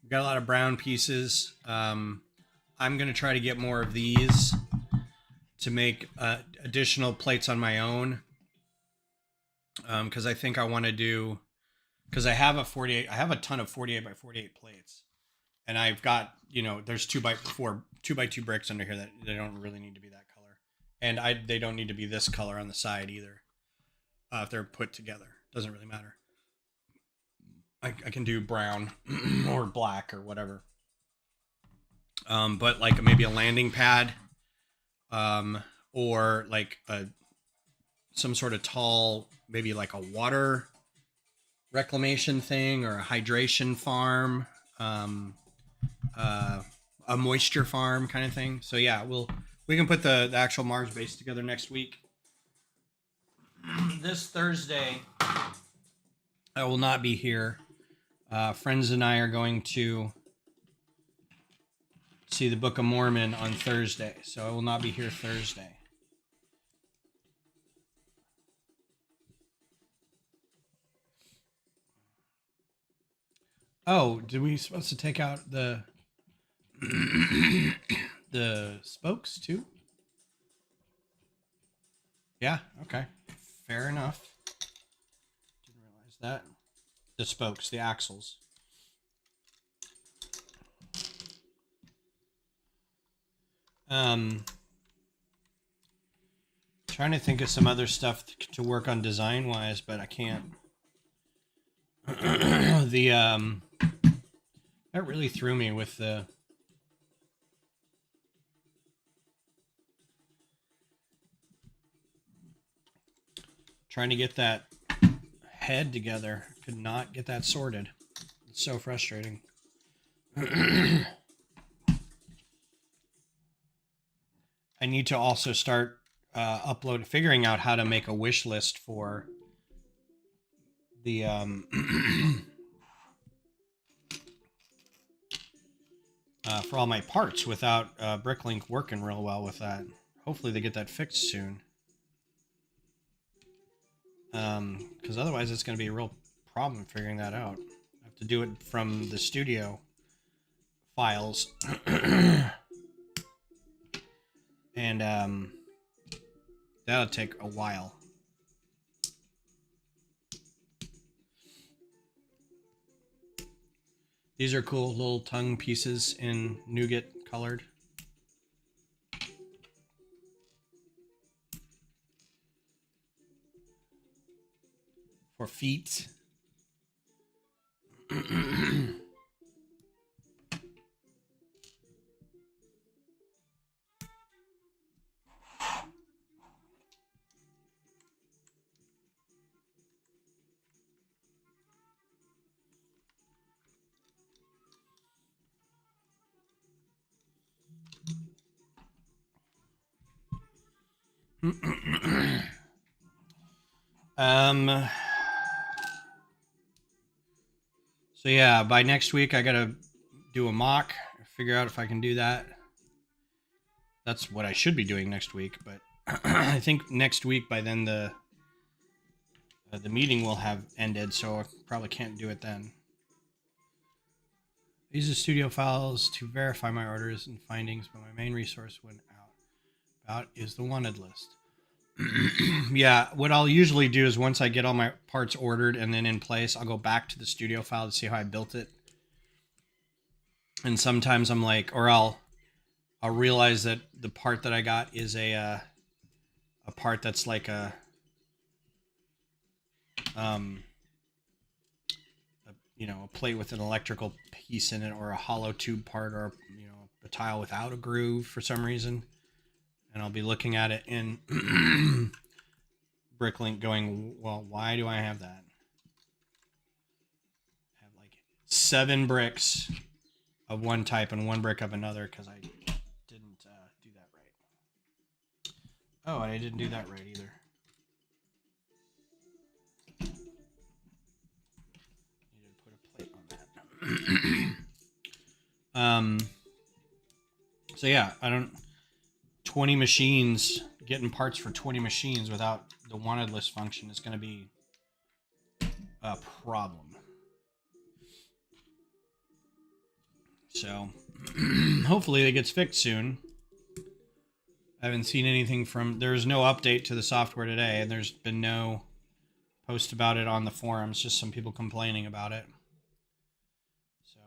We've got a lot of brown pieces. I'm going to try to get more of these to make additional plates on my own. Because I think I want to do, because I have a ton of 48 by 48 plates, and I've got, there's 2x2 bricks under here that they don't really need to be that color, and they don't need to be this color on the side either. If they're put together, doesn't really matter. I can do brown or black or whatever. But like maybe a landing pad, or like some sort of tall, maybe like a water reclamation thing or a hydration farm, a moisture farm kind of thing. So yeah, we can put the actual Mars base together next week. This Thursday, I will not be here. Friends and I are going to see the Book of Mormon on Thursday, so I will not be here Thursday. Oh, did we supposed to take out the the spokes too? Yeah, okay. Fair enough. Didn't realize that. The spokes, the axles. Trying to think of some other stuff to work on design wise, but I can't. That really threw me with the trying to get that head together. Could not get that sorted. It's so frustrating. I need to also start figuring out how to make a wish list for the for all my parts without Bricklink working real well with that. Hopefully they get that fixed soon. Because otherwise it's going to be a real problem figuring that out. I have to do it from the studio files. And that'll take a while. These are cool little tongue pieces in nougat colored. For feet. So yeah, by next week I gotta do a mock, figure out if I can do that. That's what I should be doing next week, but I think next week by then the meeting will have ended, so I probably can't do it then. I use the studio files to verify my orders and findings, but my main resource when out is the wanted list. Yeah, what I'll usually do is once I get all my parts ordered and then in place, I'll go back to the studio file to see how I built it. And sometimes I'm like, or I'll realize that the part that I got is a part that's like a plate with an electrical piece in it, or a hollow tube part, or a tile without a groove for some reason. And I'll be looking at it in Bricklink going, well, why do I have that? I have like 7 bricks of one type and 1 brick of another because I didn't do that right. Oh, and I didn't do that right either. Needed to put a plate on that. So yeah, 20 machines, getting parts for 20 machines without the wanted list function is going to be a problem. So hopefully it gets fixed soon. I haven't seen anything there's no update to the software today, and there's been no post about it on the forums, just some people complaining about it. So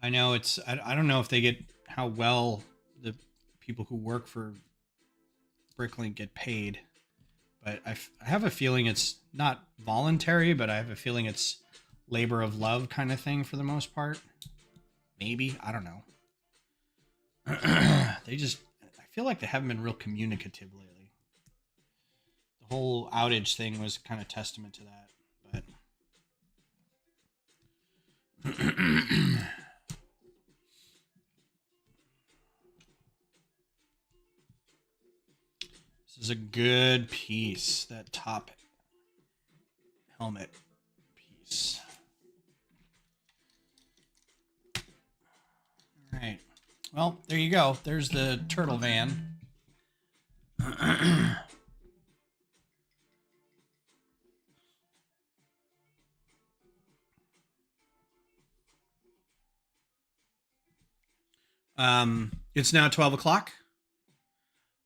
I know I don't know if they get how well the people who work for Bricklink get paid, but I have a feeling it's not voluntary, but I have a feeling it's labor of love kind of thing for the most part. Maybe, I don't know. I feel like they haven't been real communicative lately. The whole outage thing was kind of testament to that, but this is a good piece, that top helmet piece. All right. Well, there you go. There's the turtle van. It's now 12 o'clock.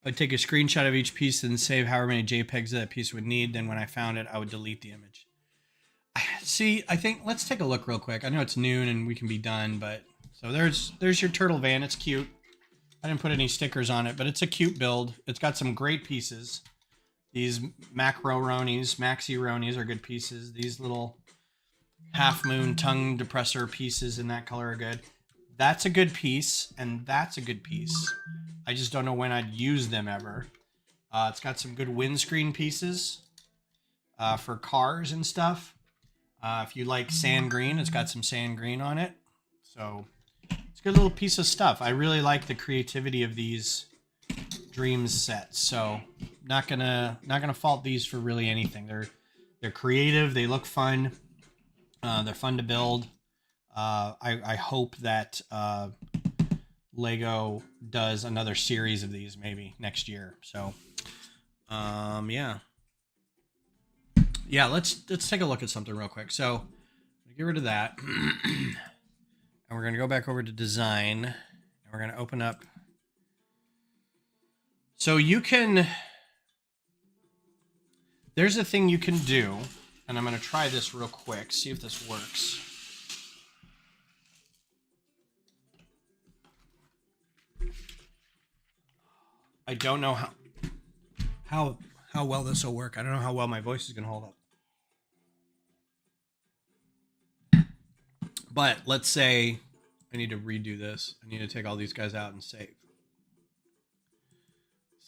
I'd take a screenshot of each piece and save however many JPEGs that piece would need. Then when I found it, I would delete the image. See, I think let's take a look real quick. I know it's noon and we can be done, but so there's your turtle van. It's cute. I didn't put any stickers on it, but it's a cute build. It's got some great pieces. These maxi-ronis are good pieces. These little half moon tongue depressor pieces in that color are good. That's a good piece, and that's a good piece. I just don't know when I'd use them ever. It's got some good windscreen pieces for cars and stuff. If you like sand green, it's got some sand green on it. So it's a good little piece of stuff. I really like the creativity of these Dreams sets. So not gonna fault these for really anything. They're creative. They look fun. They're fun to build. I hope that Lego does another series of these maybe next year. So, yeah. Let's take a look at something real quick. So, get rid of that, and we're gonna go back over to design, and we're gonna open up. So you can. There's a thing you can do, and I'm gonna try this real quick. See if this works. I don't know how well this will work. I don't know how well my voice is going to hold up. But let's say I need to redo this. I need to take all these guys out and save.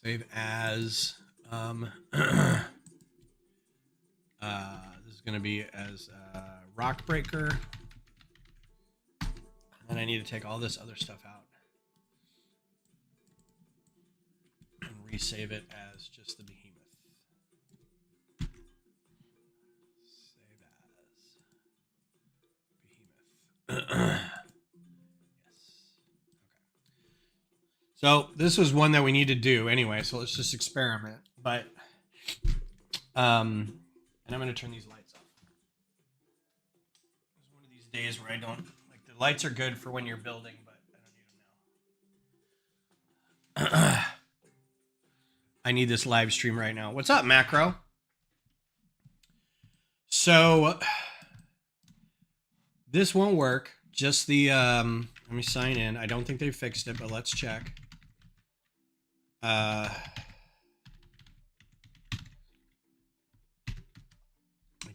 Save as this is going to be as Rockbreaker. And I need to take all this other stuff out. resave it as just the behemoth. Save as behemoth. Yes. Okay. So this was one that we need to do anyway, so let's just experiment. But and I'm gonna turn these lights off. It's one of these days where I don't like the lights are good for when you're building, but I don't need them now. I need this live stream right now. What's up, Macro? So this won't work. Just the let me sign in. I don't think they fixed it, but let's check. I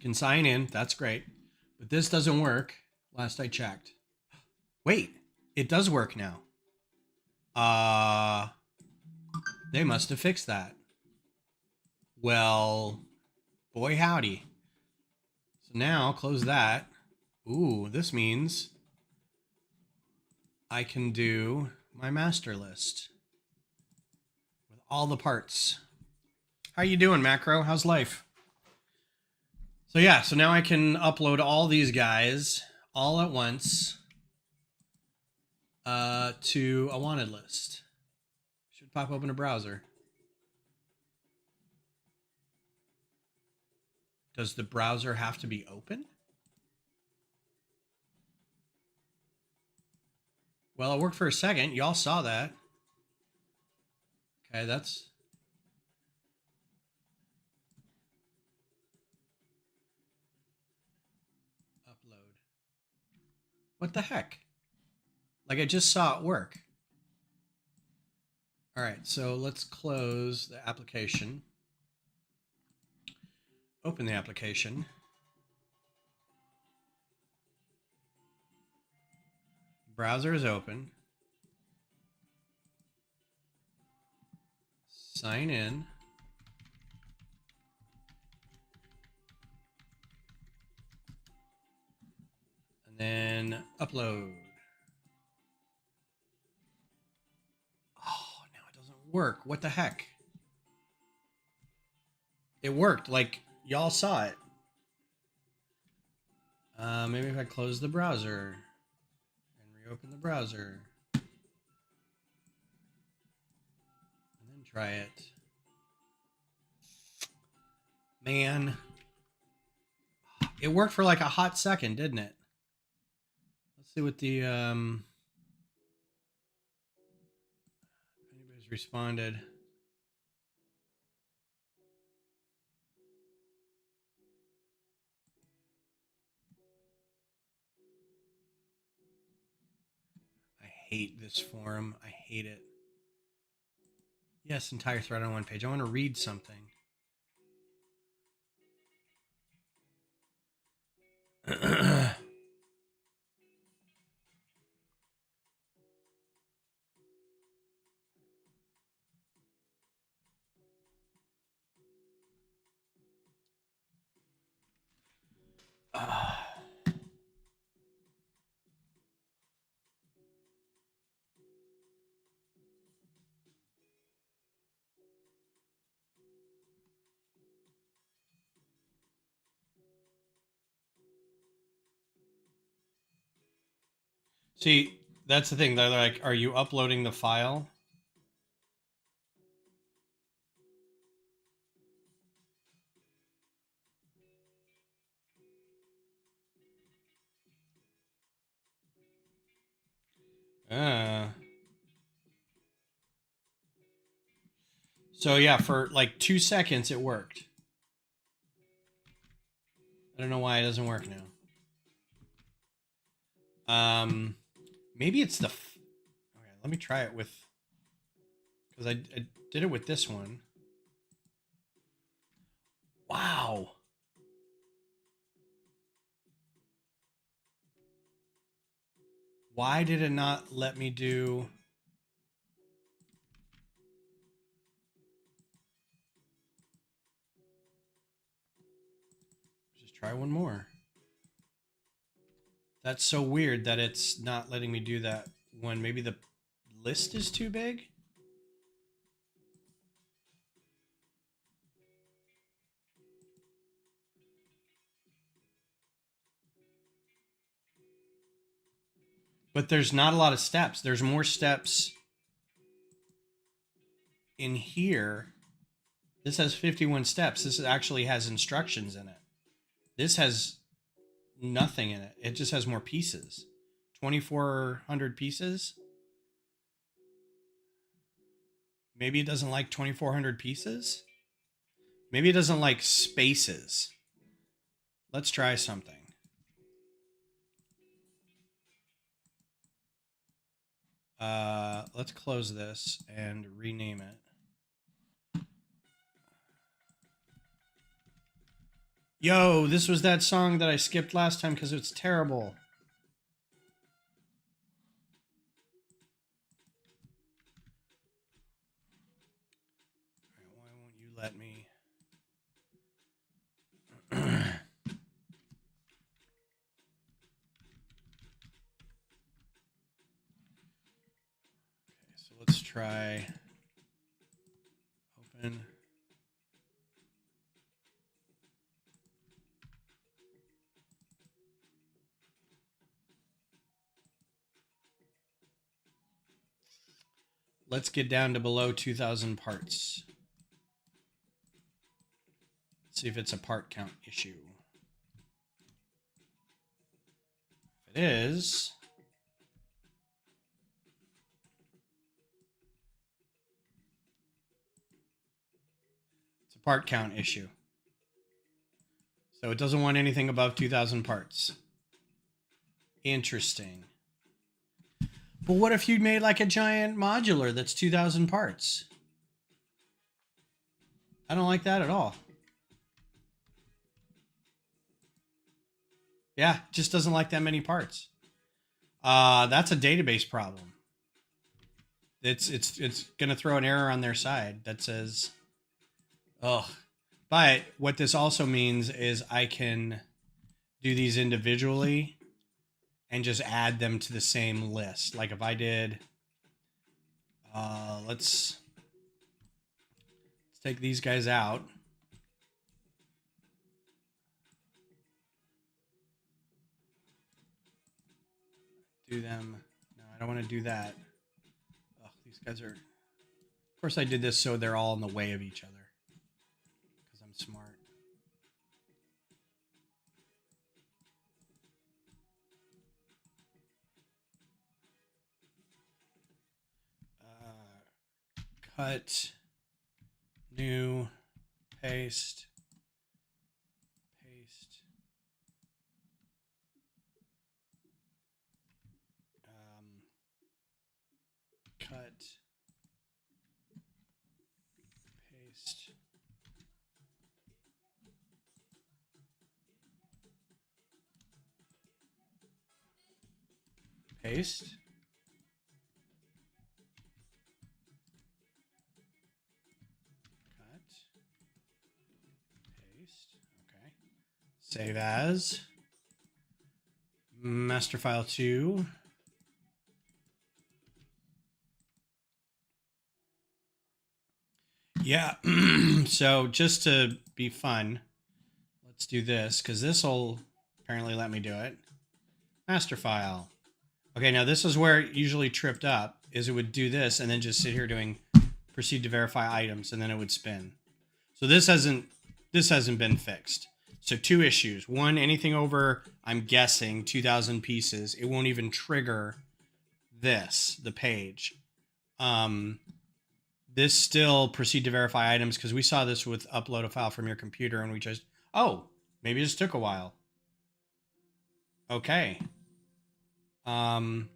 can sign in. That's great. But this doesn't work. Last I checked. Wait, it does work now. They must have fixed that. Well, boy howdy. So now close that. Ooh, this means I can do my master list with all the parts. How you doing, Macro? How's life? So yeah, so now I can upload all these guys all at once to a wanted list. Should pop open a browser. Does the browser have to be open? Well, it worked for a second. Y'all saw that. Okay, that's... Upload. What the heck? Like I just saw it work. All right, so let's close the application. Open the application. Browser is open. Sign in. And then upload. Oh, now it doesn't work. What the heck? It worked. Like, y'all saw it. Maybe if I close the browser and reopen the browser. And then try it. Man. It worked for like a hot second, didn't it? Let's see what the... anybody's responded. I hate this forum. I hate it. Yes, entire thread on one page. I want to read something. See, that's the thing. They're like, are you uploading the file? So yeah, for like 2 seconds it worked. I don't know why it doesn't work now. Maybe it's the... Okay, let me try it with... Because I did it with this one. Wow. Why did it not let me do... Just try one more. That's so weird that it's not letting me do that when maybe the list is too big. But there's not a lot of steps. There's more steps in here. This has 51 steps. This actually has instructions in it. This has nothing in it. It just has more pieces. 2,400 pieces. Maybe it doesn't like 2,400 pieces. Maybe it doesn't like spaces. Let's try something. Let's close this and rename it. Yo, this was that song that I skipped last time because it's terrible. Why won't you let me? So let's try open. Let's get down to below 2,000 parts. Let's see if it's a part count issue. If it is, it's a part count issue. So it doesn't want anything above 2,000 parts. Interesting. But what if you made like a giant modular that's 2,000 parts? I don't like that at all. Yeah, just doesn't like that many parts. That's a database problem. It's gonna throw an error on their side that says, "Oh." But what this also means is I can do these individually and just add them to the same list. Like if I did, let's take these guys out. Do them. No, I don't want to do that. Oh, these guys are. Of course, I did this so they're all in the way of each other. Because I'm smart. Cut. New. Paste. Paste. Cut. Paste. Paste. Cut. Paste. Okay. Save as. Master file 2. Yeah. So just to be fun, let's do this because this will apparently let me do it. Master file. Okay, now this is where it usually tripped up, is it would do this and then just sit here doing proceed to verify items, and then it would spin. So this hasn't been fixed. So 2 issues. One, anything over, I'm guessing, 2,000 pieces, it won't even trigger this, the page. This still proceed to verify items because we saw this with upload a file from your computer and we just, oh, maybe it just took a while. Okay. I'm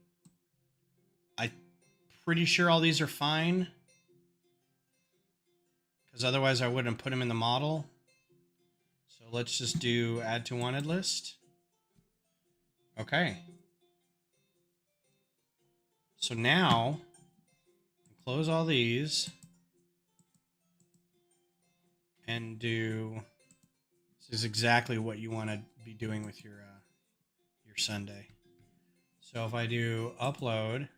pretty sure all these are fine because otherwise I wouldn't put them in the model. So let's just do add to wanted list. Okay. So now close all these and do, this is exactly what you want to be doing with your Sunday. So if I do upload,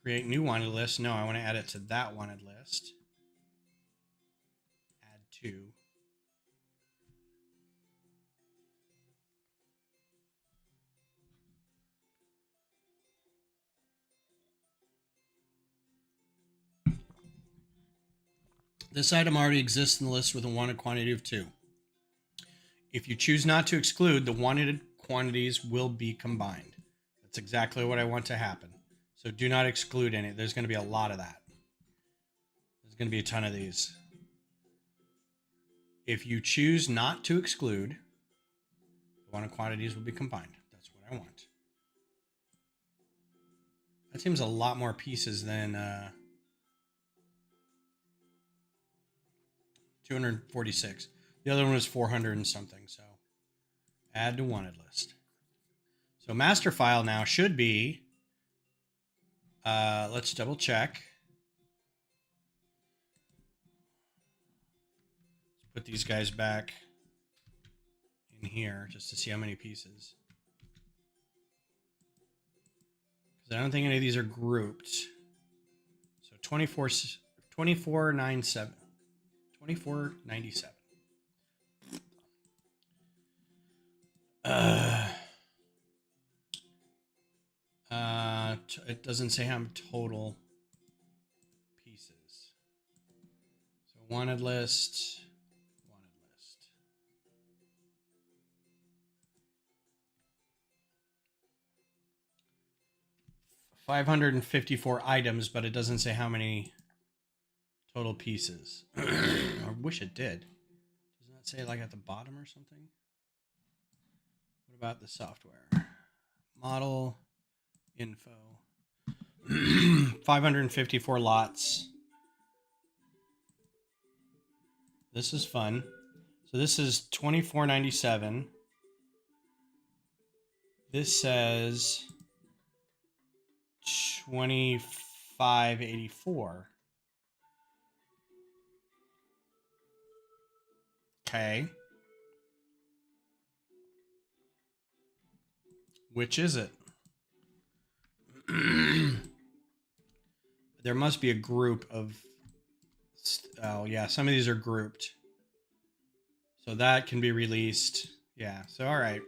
create new wanted list. No, I want to add it to that wanted list. Add to. This item already exists in the list with a wanted quantity of 2. If you choose not to exclude, the wanted quantities will be combined. That's exactly what I want to happen. So do not exclude any. There's going to be a lot of that. There's going to be a ton of these. If you choose not to exclude, the wanted quantities will be combined. That's what I want. That seems a lot more pieces than 246. The other one was 400 and something. So add to wanted list. So master file now should be, let's double check. Let's put these guys back in here just to see how many pieces. Because I don't think any of these are grouped. So 2497. 2497. It doesn't say how many total pieces. So wanted list. 554 items, but it doesn't say how many total pieces. I wish it did. Doesn't that say like at the bottom or something? What about the software? Model info. 554 lots. This is fun. So this is 2497. This says 2584. Okay. Which is it? There must be a group of... Oh, yeah. Some of these are grouped. So that can be released. Yeah. So, all right.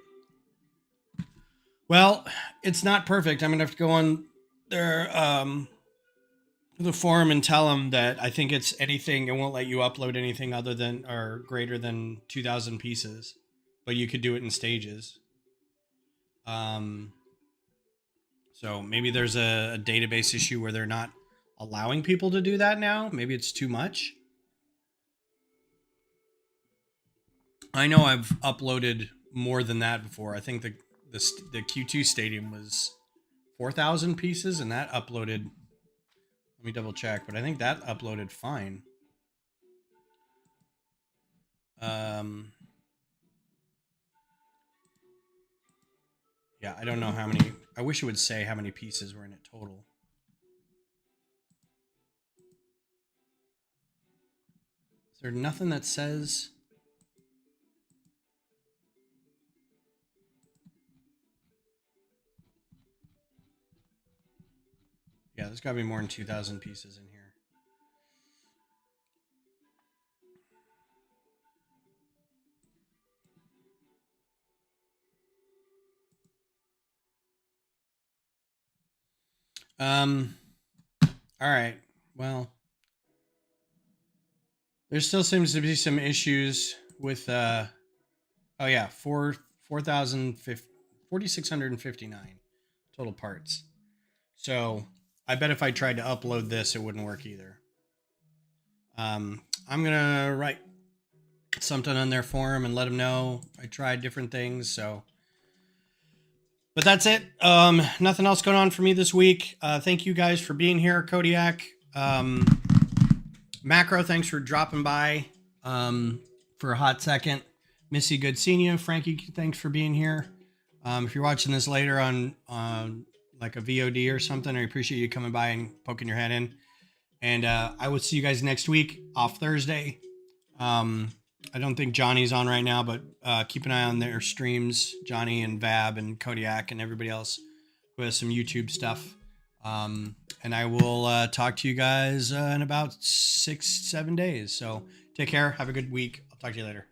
Well, it's not perfect. I'm going to have to go on their the forum and tell them that I think it's anything. It won't let you upload anything other than or greater than 2,000 pieces. But you could do it in stages. So maybe there's a database issue where they're not allowing people to do that now. Maybe it's too much. I know I've uploaded more than that before. I think the Q2 stadium was 4,000 pieces, and that uploaded. Let me double check, but I think that uploaded fine. Yeah, I don't know how many. I wish it would say how many pieces were in it total. Is there nothing that says? Yeah, there's got to be more than 2,000 pieces in here. All right. Well, there still seems to be some issues with, oh yeah, 4,659 total parts. So I bet if I tried to upload this, it wouldn't work either. I'm going to write something on their forum and let them know I tried different things. So, but that's it. Nothing else going on for me this week. Thank you guys for being here. Kodiak, Macro, thanks for dropping by for a hot second. Missy, good seeing you. Frankie, thanks for being here. If you're watching this later on like a VOD or something, I appreciate you coming by and poking your head in. And I will see you guys next week off Thursday. I don't think Johnny's on right now, but keep an eye on their streams, Johnny and Vab and Kodiak and everybody else who has some YouTube stuff. And I will talk to you guys in about 6-7 days. So take care. Have a good week. I'll talk to you later.